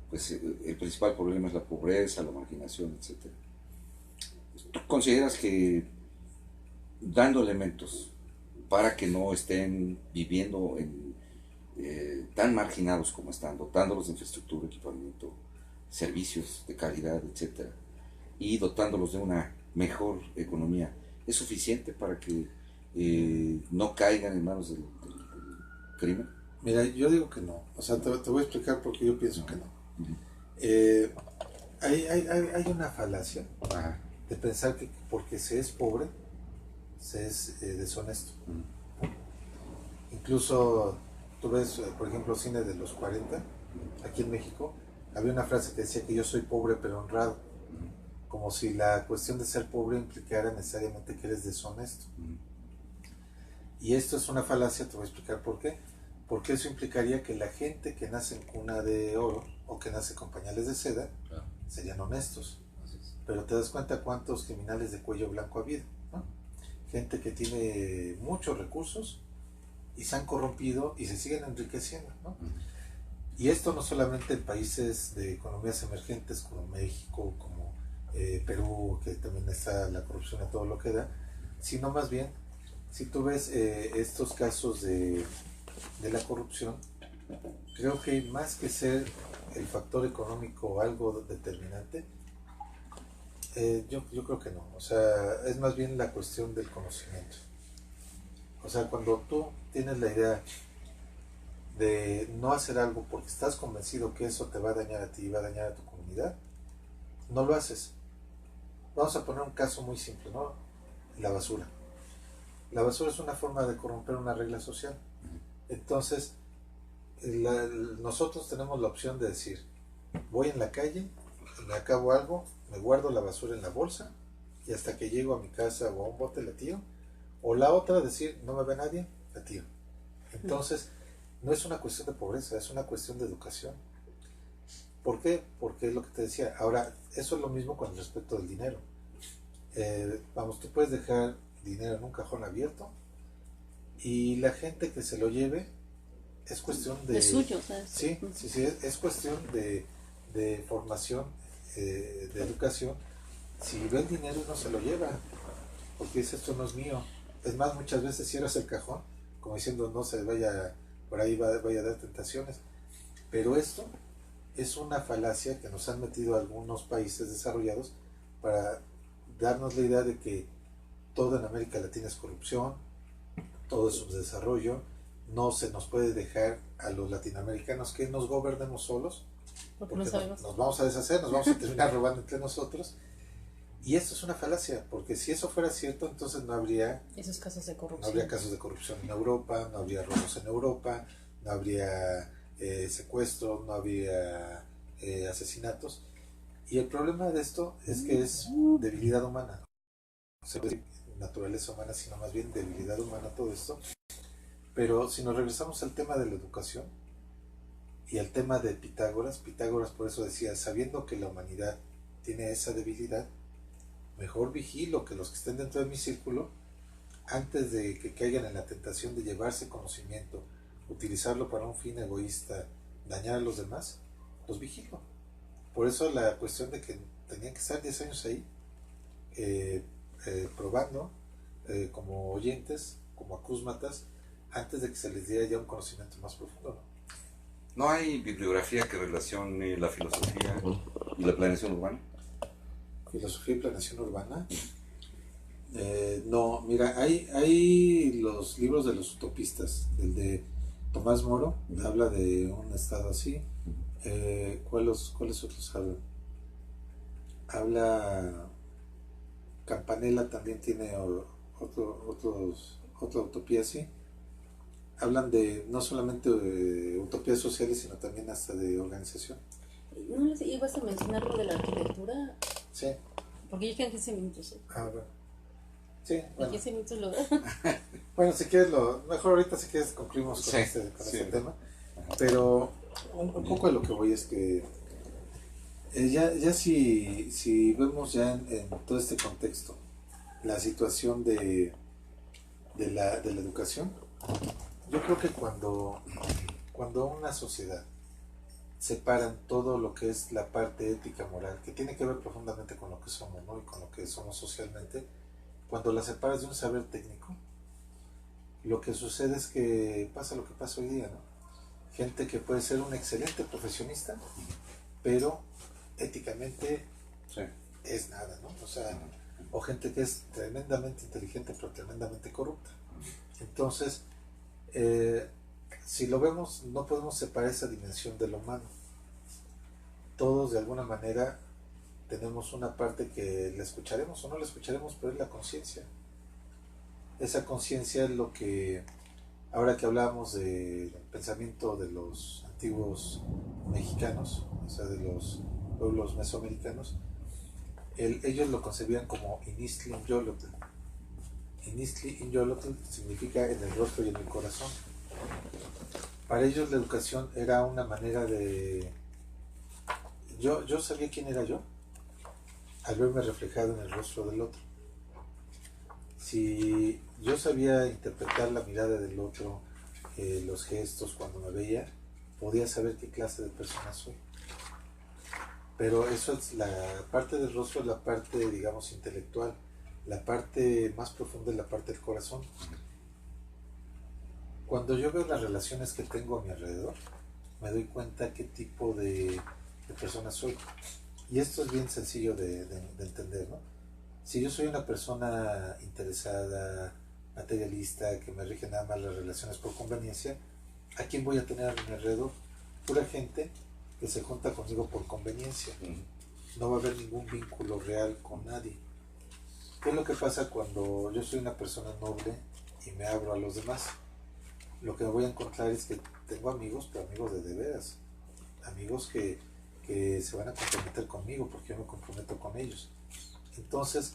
pues el principal problema es la pobreza, la marginación, etc. ¿Tú consideras que dando elementos para que no estén viviendo tan marginados como están, dotándolos de infraestructura, equipamiento, servicios de calidad, etcétera, y dotándolos de una mejor economía, es suficiente para que no caigan en manos del crimen? Mira, yo digo que no. O sea, te voy a explicar por qué yo pienso que no. Hay una falacia de pensar que porque se es pobre se es deshonesto. Incluso tú ves, por ejemplo, cine de los 40, aquí en México, había una frase que decía que yo soy pobre pero honrado, como si la cuestión de ser pobre implicara necesariamente que eres deshonesto. Y esto es una falacia, te voy a explicar por qué. Porque eso implicaría que la gente que nace en cuna de oro o que nace con pañales de seda serían honestos. Pero te das cuenta cuántos criminales de cuello blanco ha habido, ¿no? Gente que tiene muchos recursos y se han corrompido y se siguen enriqueciendo, ¿no? Y esto no solamente en países de economías emergentes como México, como Perú, que también está la corrupción a todo lo que da, sino más bien, si tú ves estos casos de la corrupción, creo que más que ser el factor económico algo determinante, yo creo que no. O sea, es más bien la cuestión del conocimiento. O sea, cuando tú tienes la idea de no hacer algo porque estás convencido que eso te va a dañar a ti y va a dañar a tu comunidad, no lo haces. Vamos a poner un caso muy simple, ¿no? La basura. La basura es una forma de corromper una regla social. Entonces, nosotros tenemos la opción de decir, voy en la calle, me acabo algo, me guardo la basura en la bolsa y hasta que llego a mi casa o a un bote la tiro. O la otra, decir, no me ve nadie, la tiro. Entonces, no es una cuestión de pobreza, es una cuestión de educación. ¿Por qué? Porque es lo que te decía. Ahora, eso es lo mismo con respecto del dinero. Vamos, tú puedes dejar dinero en un cajón abierto y la gente que se lo lleve es cuestión de suyo, ¿sabes? Sí, es cuestión de formación, de educación. Si ve el dinero no se lo lleva, porque dice esto no es mío. Es más, muchas veces cierras el cajón como diciendo no se vaya, por ahí vaya a dar tentaciones. Pero esto es una falacia que nos han metido algunos países desarrollados para darnos la idea de que todo en América Latina es corrupción, todo es subdesarrollo, no se nos puede dejar a los latinoamericanos que nos gobernemos solos, porque nos vamos a deshacer, nos vamos a terminar robando entre nosotros. Y esto es una falacia, porque si eso fuera cierto, entonces no habría esos casos de corrupción. No habría casos de corrupción en Europa, no habría robos en Europa, no habría secuestros, no habría asesinatos. Y el problema de esto es que es debilidad humana. No se puede decir naturaleza humana, sino más bien debilidad humana todo esto. Pero si nos regresamos al tema de la educación y al tema de Pitágoras por eso decía, sabiendo que la humanidad tiene esa debilidad, mejor vigilo que los que estén dentro de mi círculo, antes de que caigan en la tentación de llevarse conocimiento, utilizarlo para un fin egoísta, dañar a los demás, los vigilo. Por eso la cuestión de que tenían que estar 10 años ahí, probando, como oyentes, como acúsmatas, antes de que se les diera ya un conocimiento más profundo, ¿no? ¿No hay bibliografía que relacione la filosofía y la planeación urbana? Filosofía y planeación urbana. No, mira, hay los libros de los utopistas. El de Tomás Moro habla de un estado así. ¿Cuáles otros hablan? Habla Campanella, también tiene otra utopía así. Hablan de no solamente de utopías sociales, sino también hasta de organización. ¿No les ibas a mencionar lo de la arquitectura? Sí. Porque yo quedan 15 minutos. Bueno. Sí, bueno. 15 minutos lo Bueno, si quieres, mejor ahorita si quieres concluimos con este tema. Pero un poco de lo que voy es que ya si vemos ya en todo este contexto la situación de la educación, yo creo que cuando una sociedad separan todo lo que es la parte ética moral, que tiene que ver profundamente con lo que somos, ¿no? Y con lo que somos socialmente, cuando la separas de un saber técnico, lo que sucede es que pasa lo que pasa hoy día, ¿no? Gente que puede ser un excelente profesionista, pero éticamente es nada, ¿no? O sea, o gente que es tremendamente inteligente, pero tremendamente corrupta. Entonces, si lo vemos, no podemos separar esa dimensión de lo humano. Todos de alguna manera tenemos una parte que la escucharemos o no la escucharemos, pero es la conciencia. esa conciencia es lo que, ahora que hablamos del pensamiento de los antiguos mexicanos, o sea, de los pueblos mesoamericanos, ellos lo concebían como Inistli Inyolotl. Inistli Inyolotl significa en el rostro y en el corazón. Para ellos la educación era una manera de... Yo sabía quién era yo al verme reflejado en el rostro del otro. Si yo sabía interpretar la mirada del otro, los gestos cuando me veía, podía saber qué clase de persona soy. Pero eso es la parte del rostro, es la parte, digamos, intelectual. La parte más profunda es la parte del corazón. Cuando yo veo las relaciones que tengo a mi alrededor, me doy cuenta qué tipo de persona soy. Y esto es bien sencillo de entender, ¿no? Si yo soy una persona interesada, materialista, que me rige nada más las relaciones por conveniencia, ¿a quién voy a tener a mi alrededor? Pura gente que se junta conmigo por conveniencia. No va a haber ningún vínculo real con nadie. ¿Qué es lo que pasa cuando yo soy una persona noble y me abro a los demás? Lo que voy a encontrar es que tengo amigos, pero amigos de veras. Amigos que se van a comprometer conmigo porque yo me comprometo con ellos. Entonces,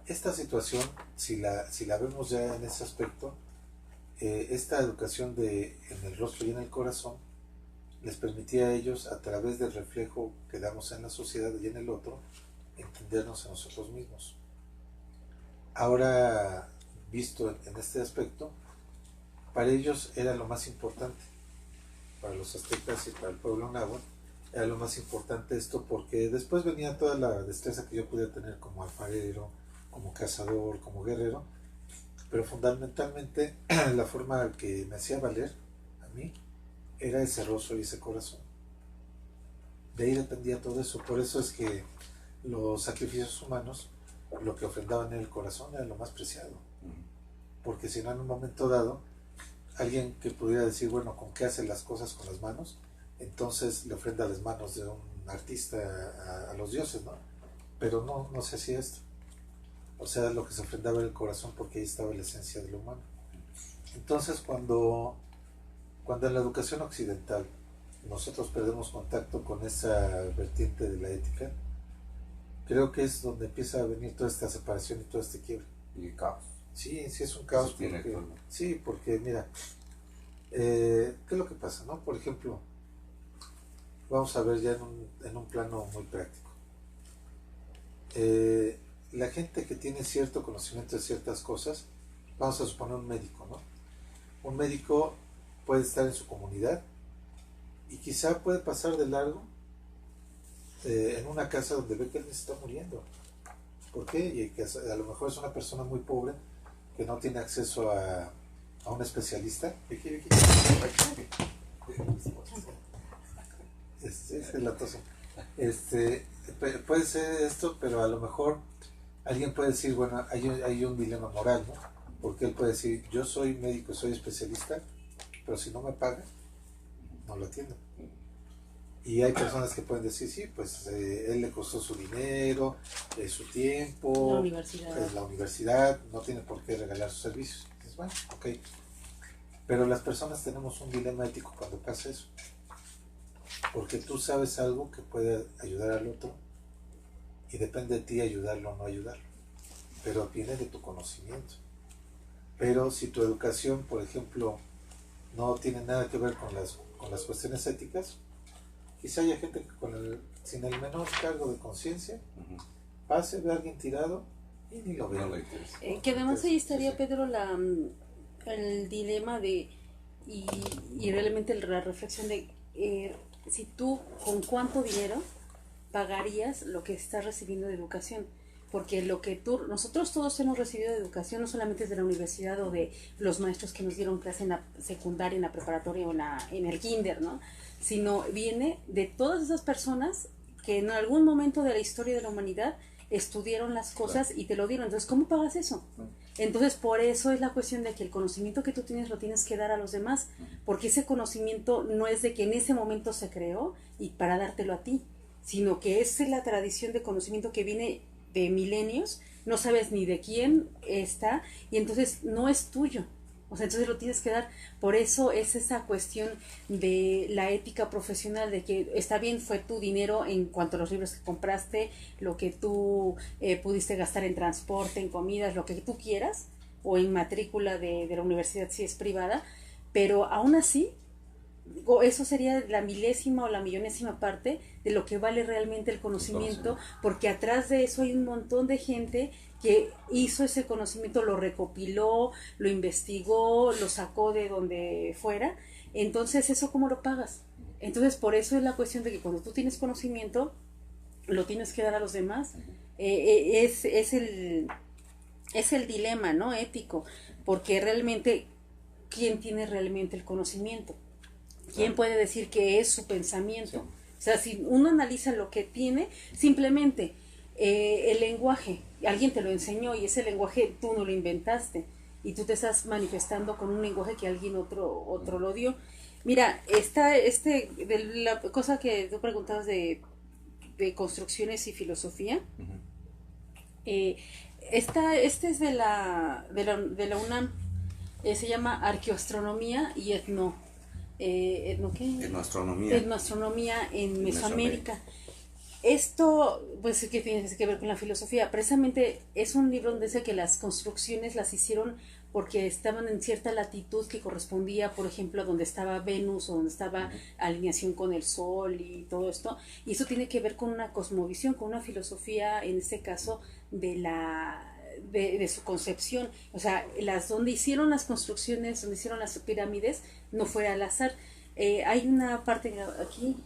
esta situación, si la vemos ya en ese aspecto, esta educación en el rostro y en el corazón les permitía a ellos, a través del reflejo que damos en la sociedad y en el otro, entendernos a nosotros mismos. Ahora, visto en este aspecto, para ellos era lo más importante, para los aztecas y para el pueblo náhuatl, era lo más importante esto, porque después venía toda la destreza que yo podía tener como alfarero, como cazador, como guerrero, pero fundamentalmente la forma que me hacía valer a mí era ese rostro y ese corazón. De ahí dependía todo eso. Por eso es que los sacrificios humanos, lo que ofrendaban en el corazón, era lo más preciado. Porque si no, en un momento dado, alguien que pudiera decir, bueno, ¿con qué hace las cosas con las manos? Entonces le ofrenda las manos de un artista a los dioses, ¿no? Pero no se hacía esto. O sea, lo que se ofrendaba era el corazón, porque ahí estaba la esencia de lo humano. Entonces, cuando en la educación occidental nosotros perdemos contacto con esa vertiente de la ética, creo que es donde empieza a venir toda esta separación y todo este quiebre. Y el caos. Sí es un caos. Porque mira, ¿qué es lo que pasa, no? Por ejemplo, vamos a ver ya en un plano muy práctico. La gente que tiene cierto conocimiento de ciertas cosas, vamos a suponer un médico, ¿no? Un médico puede estar en su comunidad y quizá puede pasar de largo en una casa donde ve que alguien se está muriendo. ¿Por qué? Y que a lo mejor es una persona muy pobre que no tiene acceso a un especialista. Es la tos. Puede ser esto, pero a lo mejor alguien puede decir, bueno, hay un dilema moral, ¿no? Porque él puede decir, yo soy médico, soy especialista, pero si no me paga, no lo atiendo. Y hay personas que pueden decir, sí, pues él le costó su dinero, su tiempo, la universidad, no tiene por qué regalar sus servicios. Entonces, bueno, ok. Pero las personas tenemos un dilema ético cuando pasa eso. Porque tú sabes algo que puede ayudar al otro y depende de ti ayudarlo o no ayudarlo. Pero viene de tu conocimiento. Pero si tu educación, por ejemplo, no tiene nada que ver con las cuestiones éticas, quizá haya gente que sin el menor cargo de conciencia pase, ve a alguien tirado y ni lo ve. Que además ahí estaría, Pedro, el dilema y realmente la reflexión de si tú con cuánto dinero pagarías lo que estás recibiendo de educación. Porque nosotros todos hemos recibido de educación, no solamente es de la universidad o de los maestros que nos dieron clase en la secundaria, en la preparatoria o en el kinder, ¿no? Sino viene de todas esas personas que en algún momento de la historia de la humanidad estudiaron las cosas y te lo dieron. Entonces, ¿cómo pagas eso? Entonces, por eso es la cuestión de que el conocimiento que tú tienes lo tienes que dar a los demás, porque ese conocimiento no es de que en ese momento se creó y para dártelo a ti, sino que es la tradición de conocimiento que viene de milenios no sabes ni de quién está, y entonces no es tuyo. O sea, entonces lo tienes que dar. Por eso es esa cuestión de la ética profesional, de que está bien, fue tu dinero en cuanto a los libros que compraste, lo que tú pudiste gastar en transporte, en comidas, lo que tú quieras, o en matrícula de la universidad si es privada, pero aún así, eso sería la milésima o la millonésima parte de lo que vale realmente el conocimiento, porque atrás de eso hay un montón de gente que hizo ese conocimiento, lo recopiló, lo investigó, lo sacó de donde fuera. Entonces, ¿eso cómo lo pagas? Entonces, por eso es la cuestión de que cuando tú tienes conocimiento, lo tienes que dar a los demás. Es el dilema, ¿no? Ético, porque realmente, ¿quién tiene realmente el conocimiento? ¿Quién puede decir que es su pensamiento? O sea, si uno analiza lo que tiene, simplemente el lenguaje, alguien te lo enseñó y ese lenguaje tú no lo inventaste y tú te estás manifestando con un lenguaje que alguien otro lo dio. Mira, de la cosa que tú preguntabas de construcciones y filosofía, este es de la UNAM, se llama Arqueoastronomía y Etnoastronomía. Etnoastronomía en Mesoamérica. Esto, pues, que tiene que ver con la filosofía. Precisamente es un libro donde dice que las construcciones las hicieron porque estaban en cierta latitud que correspondía, por ejemplo, a donde estaba Venus o donde estaba alineación con el Sol y todo esto. Y eso tiene que ver con una cosmovisión, con una filosofía, en este caso, de su concepción. O sea, donde hicieron las construcciones, donde hicieron las pirámides, no fue al azar. Hay una parte aquí,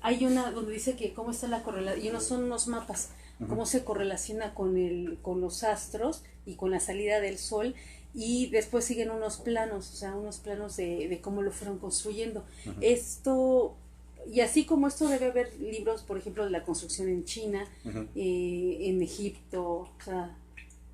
hay una donde dice que cómo está la correlación, y unos son unos mapas, cómo se correlaciona con los astros y con la salida del sol, y después siguen unos planos, o sea, unos planos de cómo lo fueron construyendo. Esto, y así como esto, debe haber libros, por ejemplo, de la construcción en China, en Egipto, o sea,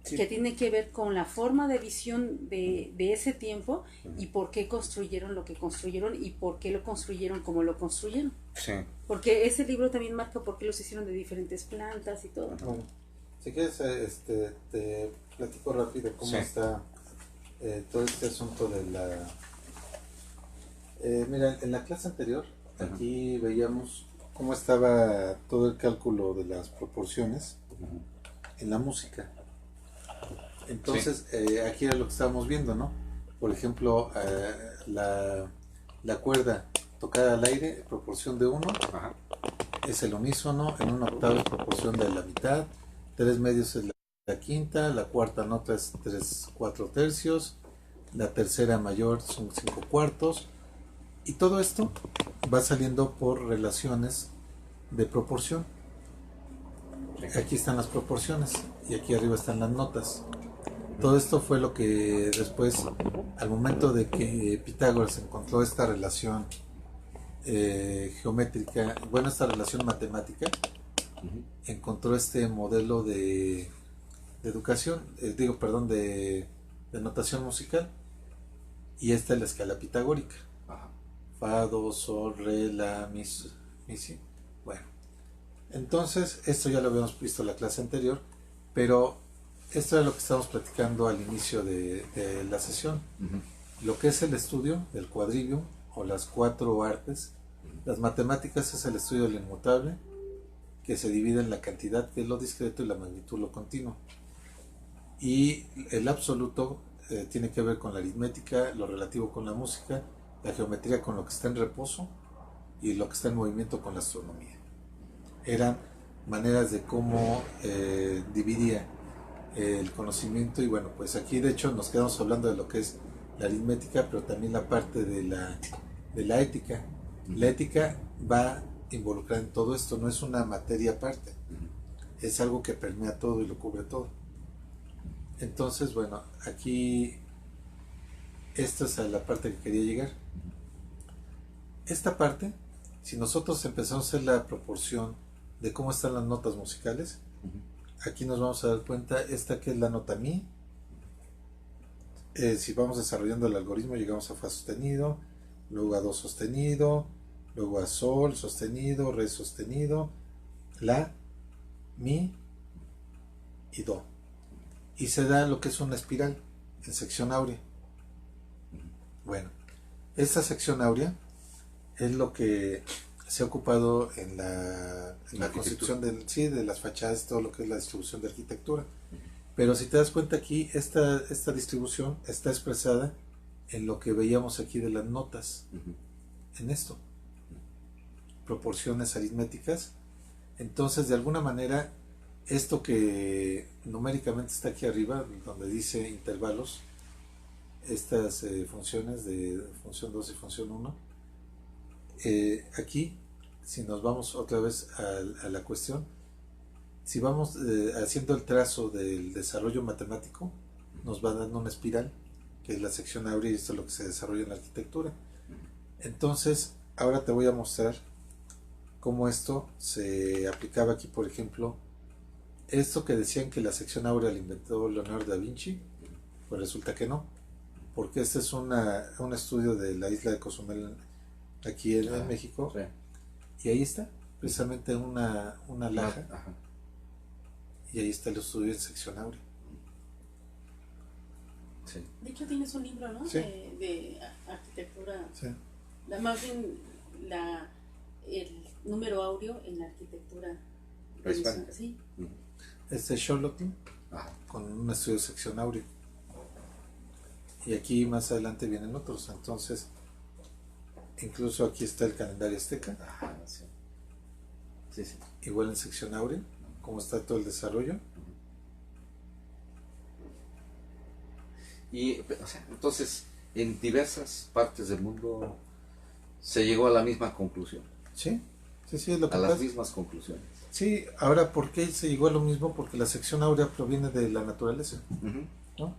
que tiene que ver con la forma de visión de ese tiempo y por qué construyeron lo que construyeron y por qué lo construyeron como lo construyeron. Sí. Porque ese libro también marca por qué los hicieron de diferentes plantas y todo. Bueno, si quieres, te platico rápido cómo está todo este asunto de la... mira, en la clase anterior, aquí veíamos cómo estaba todo el cálculo de las proporciones en la música. Entonces, aquí era lo que estábamos viendo, ¿no? Por ejemplo, la cuerda tocada al aire, proporción de 1, es el unísono, en una octava es proporción de la mitad, 3 medios es la quinta, la cuarta nota es 3/4 tercios, la tercera mayor son 5 cuartos, y todo esto va saliendo por relaciones de proporción. Aquí están las proporciones y aquí arriba están las notas. Todo esto fue lo que después, al momento de que Pitágoras encontró esta relación geométrica, bueno, esta relación matemática, encontró este modelo de educación, de notación musical, y esta es la escala pitagórica. Fa, do, sol, re, la, mi, si. Bueno, entonces esto ya lo habíamos visto en la clase anterior, pero esto es lo que estamos platicando al inicio de la sesión. Lo que es el estudio del quadrivium o las 4 artes. Las matemáticas es el estudio del inmutable, que se divide en la cantidad, que es lo discreto, y la magnitud, lo continuo. Y el absoluto tiene que ver con la aritmética, lo relativo con la música, la geometría con lo que está en reposo y lo que está en movimiento con la astronomía. Eran maneras de cómo dividía el conocimiento. Y bueno, pues aquí de hecho nos quedamos hablando de lo que es la aritmética, pero también la parte de la ética. La ética va involucrada en todo esto, no es una materia aparte, es algo que permea todo y lo cubre todo. Entonces, bueno, aquí esta es la parte que quería llegar. Esta parte, si nosotros empezamos a hacer la proporción de cómo están las notas musicales, aquí nos vamos a dar cuenta, esta que es la nota mi, si vamos desarrollando el algoritmo llegamos a fa sostenido, luego a do sostenido, luego a sol sostenido, re sostenido, la, mi y do. Y se da lo que es una espiral en sección áurea. Bueno, esta sección áurea es lo que se ha ocupado en la construcción de las fachadas, todo lo que es la distribución de arquitectura. Pero si te das cuenta aquí, esta distribución está expresada en lo que veíamos aquí de las notas, en esto, proporciones aritméticas. Entonces, de alguna manera, esto que numéricamente está aquí arriba, donde dice intervalos, estas funciones de función 2 y función 1, aquí, si nos vamos otra vez a la cuestión, si vamos haciendo el trazo del desarrollo matemático, nos va dando una espiral, que es la sección áurea, y esto es lo que se desarrolla en la arquitectura. Entonces, ahora te voy a mostrar cómo esto se aplicaba aquí. Por ejemplo, esto que decían que la sección áurea la inventó Leonardo da Vinci, pues resulta que no, porque este es un estudio de la isla de Cozumel, aquí en México, Sí. y ahí está, precisamente una laja, Ajá. y ahí está el estudio en sección áurea. Sí. De hecho tienes un libro, ¿no? Sí. De arquitectura, Sí. más bien el número áureo en la arquitectura. Prehispánica. Sí. Este es Charlotte Ajá. con un estudio de sección áurea. Y aquí más adelante vienen otros. Entonces, incluso aquí está el calendario azteca, Ajá, sí. Sí, sí. igual en sección áurea, cómo está todo el desarrollo. Y, o sea, entonces, en diversas partes del mundo se llegó a la misma conclusión, Sí, sí, sí, es lo que a las pasa. mismas conclusiones. Sí, ahora, ¿por qué se llegó a lo mismo? Porque la sección áurea proviene de la naturaleza, ¿no?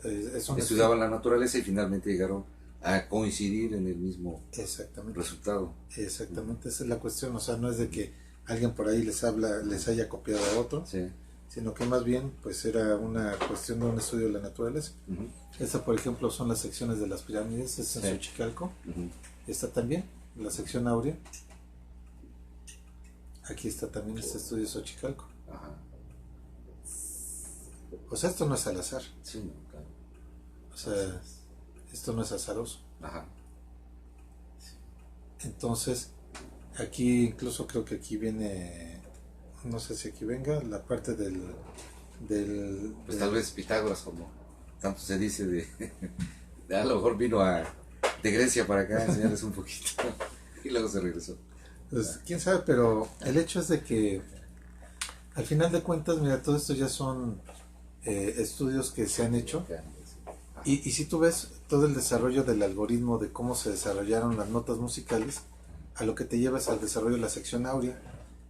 Estudiaban la naturaleza y finalmente llegaron a coincidir en el mismo Exactamente. resultado. Exactamente, esa es la cuestión. O sea, no es de que alguien por ahí les haya copiado a otro, Sí. sino que más bien pues era una cuestión de un estudio de la naturaleza. Esta, por ejemplo, son las secciones de las pirámides, es en Sí. Xochicalco. Esta también, la sección áurea. Aquí está también este estudio de Xochicalco. Ajá. O sea, esto no es al azar. Sí, no, claro. O sea, esto no es azaroso. Ajá. Entonces, aquí incluso creo que aquí viene, no sé si aquí venga, la parte del Pues tal vez Pitágoras, como tanto se dice, a lo mejor vino de Grecia para acá a enseñarles un poquito y luego se regresó. Pues quién sabe, pero el hecho es de que al final de cuentas, mira, todo esto ya son estudios que se han hecho, y si tú ves todo el desarrollo del algoritmo de cómo se desarrollaron las notas musicales, a lo que te llevas al desarrollo de la sección áurea.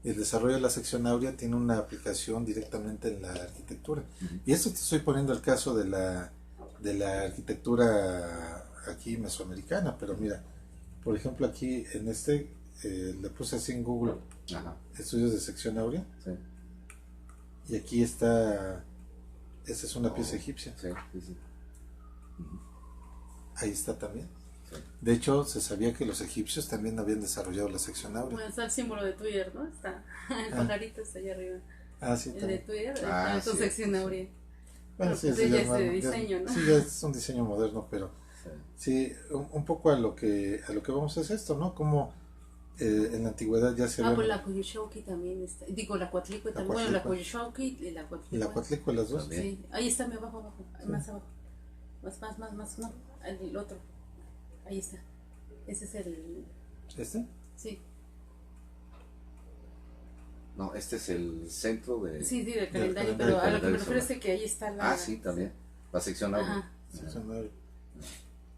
Y el desarrollo de la sección áurea tiene una aplicación directamente en la arquitectura. Y esto te estoy poniendo el caso de la arquitectura aquí mesoamericana, pero mira, por ejemplo aquí en le puse así en Google, Ajá. estudios de sección áurea, Sí. y aquí está, esta es una pieza egipcia, Sí, sí, sí. ahí está también. Sí. De hecho, se sabía que los egipcios también habían desarrollado la sección áurea. Bueno, está el símbolo de Twitter, ¿no? Está el pajarito está allá arriba. Ah, sí, El de también. Twitter, Ah, está su sí, sección sí. áurea. Bueno, Pero sí, pues eso ya ya es de diseño, ¿no? sí, ya es un diseño moderno, pero sí, un poco a lo que vamos es esto, ¿no? Como en la antigüedad ya se Pues habían la Coyushauqui también está. Digo, la Coatlicue también. Bueno, la Coyushauqui y la Coatlicue. la Coatlicue, las dos. También. Sí, ahí está, abajo, Sí. más abajo. Más, no, el otro. Ahí está. Ese es el. ¿Este? Sí, No, este es el centro de... sí, del Del calendario, calendario. pero a lo que me Calendario refiero es solar. que ahí está la. Ah, sí, también. La sección áurea. Ajá. Sección áurea.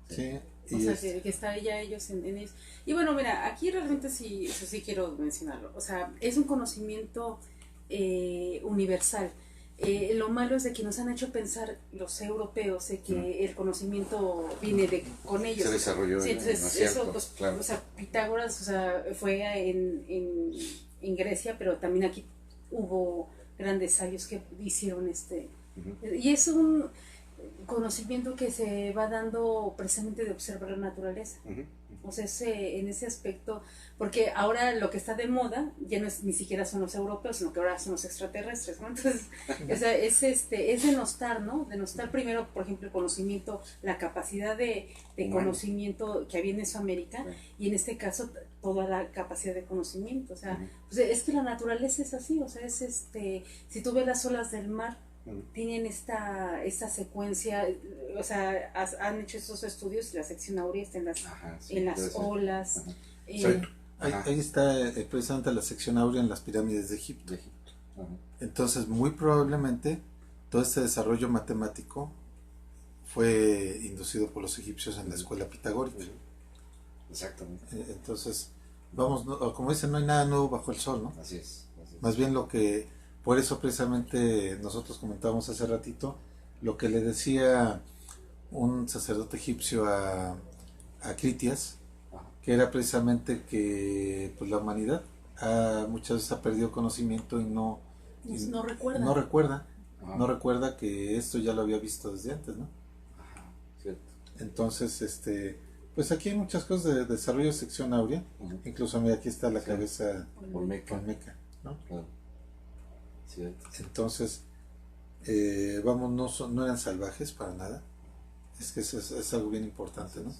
Sí, O y sea, que está ya ellos en ellos. Y bueno, mira, aquí realmente sí, eso sí quiero mencionarlo. O sea, es un conocimiento universal. Lo malo es de que nos han hecho pensar los europeos de que el conocimiento viene con ellos. Se desarrolló Sí, en entonces acierto, eso, pues, claro. o sea, Pitágoras, o sea, fue en Grecia, pero también aquí hubo grandes sabios que hicieron y es conocimiento que se va dando precisamente de observar la naturaleza. Ujú. O sea, en ese aspecto, porque ahora lo que está de moda ya no es ni siquiera son los europeos, sino que ahora son los extraterrestres, ¿no? Entonces, o sea, es denostar, ¿no? Denostar primero, por ejemplo, el conocimiento, la capacidad de conocimiento que había en Mesoamérica, y en este caso toda la capacidad de conocimiento. O sea, pues es que la naturaleza es así, o sea, si tú ves las olas del mar, tienen esta secuencia, o sea, han hecho estos estudios, la sección áurea está en las olas. Ahí está precisamente la sección áurea en las pirámides de Egipto. Entonces, muy probablemente todo este desarrollo matemático fue inducido por los egipcios en la escuela pitagórica. Exactamente. Entonces, vamos, como dicen, no hay nada nuevo bajo el sol, ¿no? Así es. Más bien por eso precisamente nosotros comentábamos hace ratito, lo que le decía un sacerdote egipcio a Critias, que era precisamente que pues la humanidad muchas veces ha perdido conocimiento y no recuerda que esto ya lo había visto desde antes, ¿no? Cierto. Entonces, pues aquí hay muchas cosas de desarrollo de sección áurea. Incluso mira, aquí está la cabeza Olmeca, ¿no? Claro. Cierto. Entonces, vamos, no eran salvajes para nada. Es que eso es algo bien importante, ¿no?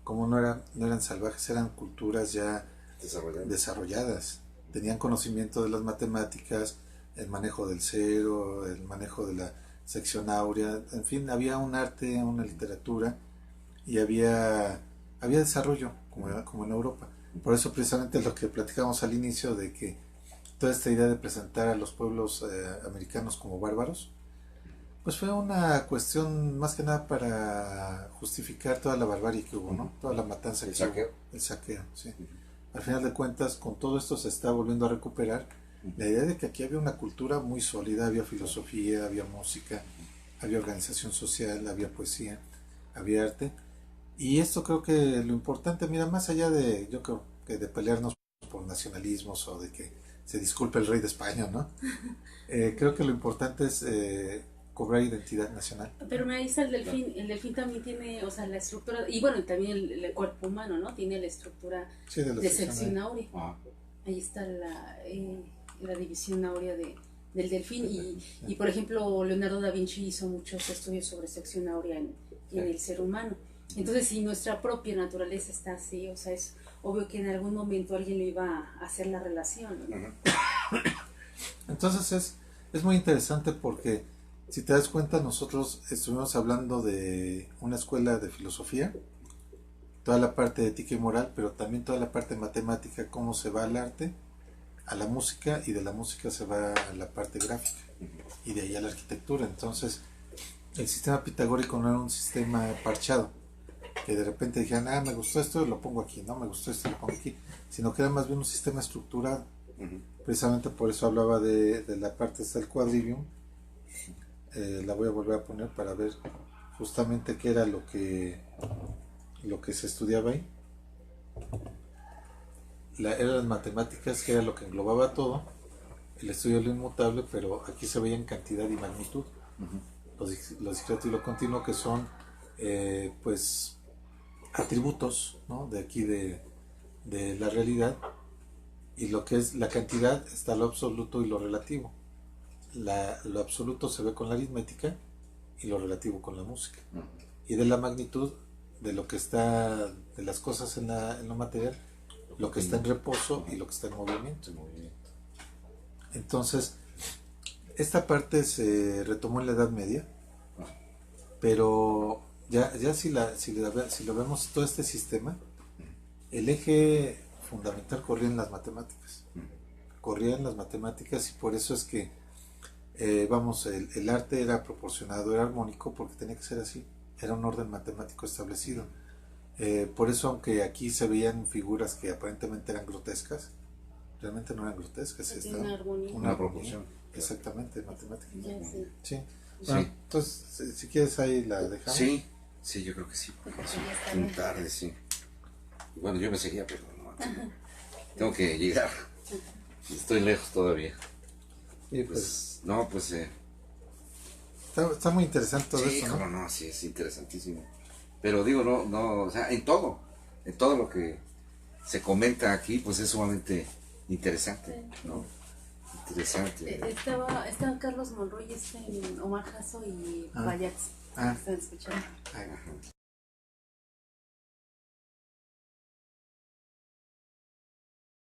Como no eran salvajes, eran culturas ya desarrolladas. Tenían conocimiento de las matemáticas, el manejo del cero, el manejo de la sección áurea, en fin, había un arte, una literatura, y había desarrollo, como en Europa. Por eso precisamente lo que platicamos al inicio de que toda esta idea de presentar a los pueblos americanos como bárbaros, pues fue una cuestión más que nada para justificar toda la barbarie que hubo, ¿no? Toda la matanza que hubo. El saqueo, sí. Al final de cuentas, con todo esto se está volviendo a recuperar la idea de que aquí había una cultura muy sólida, había filosofía, había música, había organización social, había poesía, había arte. Y esto creo que lo importante, mira, más allá yo creo que de pelearnos por nacionalismos o de que se disculpe el rey de España, ¿no? Creo que lo importante es cobrar identidad nacional. Pero ahí está el delfín también tiene, o sea, la estructura, y bueno, también el cuerpo humano, ¿no? Tiene la estructura de sección áurea. Ahí está la división áurea del delfín, y por ejemplo, Leonardo da Vinci hizo muchos estudios sobre sección áurea en el ser humano. Entonces, si nuestra propia naturaleza está así, o sea, es obvio que en algún momento alguien lo iba a hacer la relación, ¿no? Entonces es muy interesante porque si te das cuenta, nosotros estuvimos hablando de una escuela de filosofía, toda la parte de ética y moral, pero también toda la parte matemática, cómo se va al arte, a la música, y de la música se va a la parte gráfica, y de ahí a la arquitectura. Entonces, el sistema pitagórico no era un sistema parchado, que de repente dijeran, me gustó esto, lo pongo aquí, no me gustó esto, lo pongo aquí, sino que era más bien un sistema estructurado. Precisamente por eso hablaba de la parte del quadrivium. La voy a volver a poner para ver justamente qué era lo que se estudiaba ahí. Eran las matemáticas, que era lo que englobaba todo, el estudio de lo inmutable, pero aquí se veía en cantidad y magnitud. Los discreto y lo continuo, que son pues atributos, ¿no? De aquí de la realidad, y lo que es la cantidad está lo absoluto y lo relativo. Lo absoluto se ve con la aritmética y lo relativo con la música. Y de la magnitud de lo que está, de las cosas en lo material, lo que está en reposo y lo que está en movimiento. Entonces, esta parte se retomó en la Edad Media, pero ya si lo vemos, todo este sistema, el eje fundamental corría en las matemáticas. Y por eso es que el arte era proporcionado, era armónico, porque tenía que ser así, era un orden matemático establecido. Por eso, aunque aquí se veían figuras que aparentemente eran grotescas, realmente no eran grotescas, una proporción. Exactamente, matemática. Sí. Bueno, entonces, si quieres ahí la dejamos. Sí, yo creo que sí, porque es muy tarde, sí. Bueno, yo me seguía, pero no, tengo que llegar, estoy lejos todavía. Y pues Está muy interesante todo Sí, eso, ¿no? cómo no, sí, es interesantísimo. Pero digo, no, o sea, en todo lo que se comenta aquí, pues es sumamente interesante, ¿no? Interesante. Estaba Carlos Monroy, Omar Jasso y Ah. Bayats. Ah. Están escuchando. Ajá.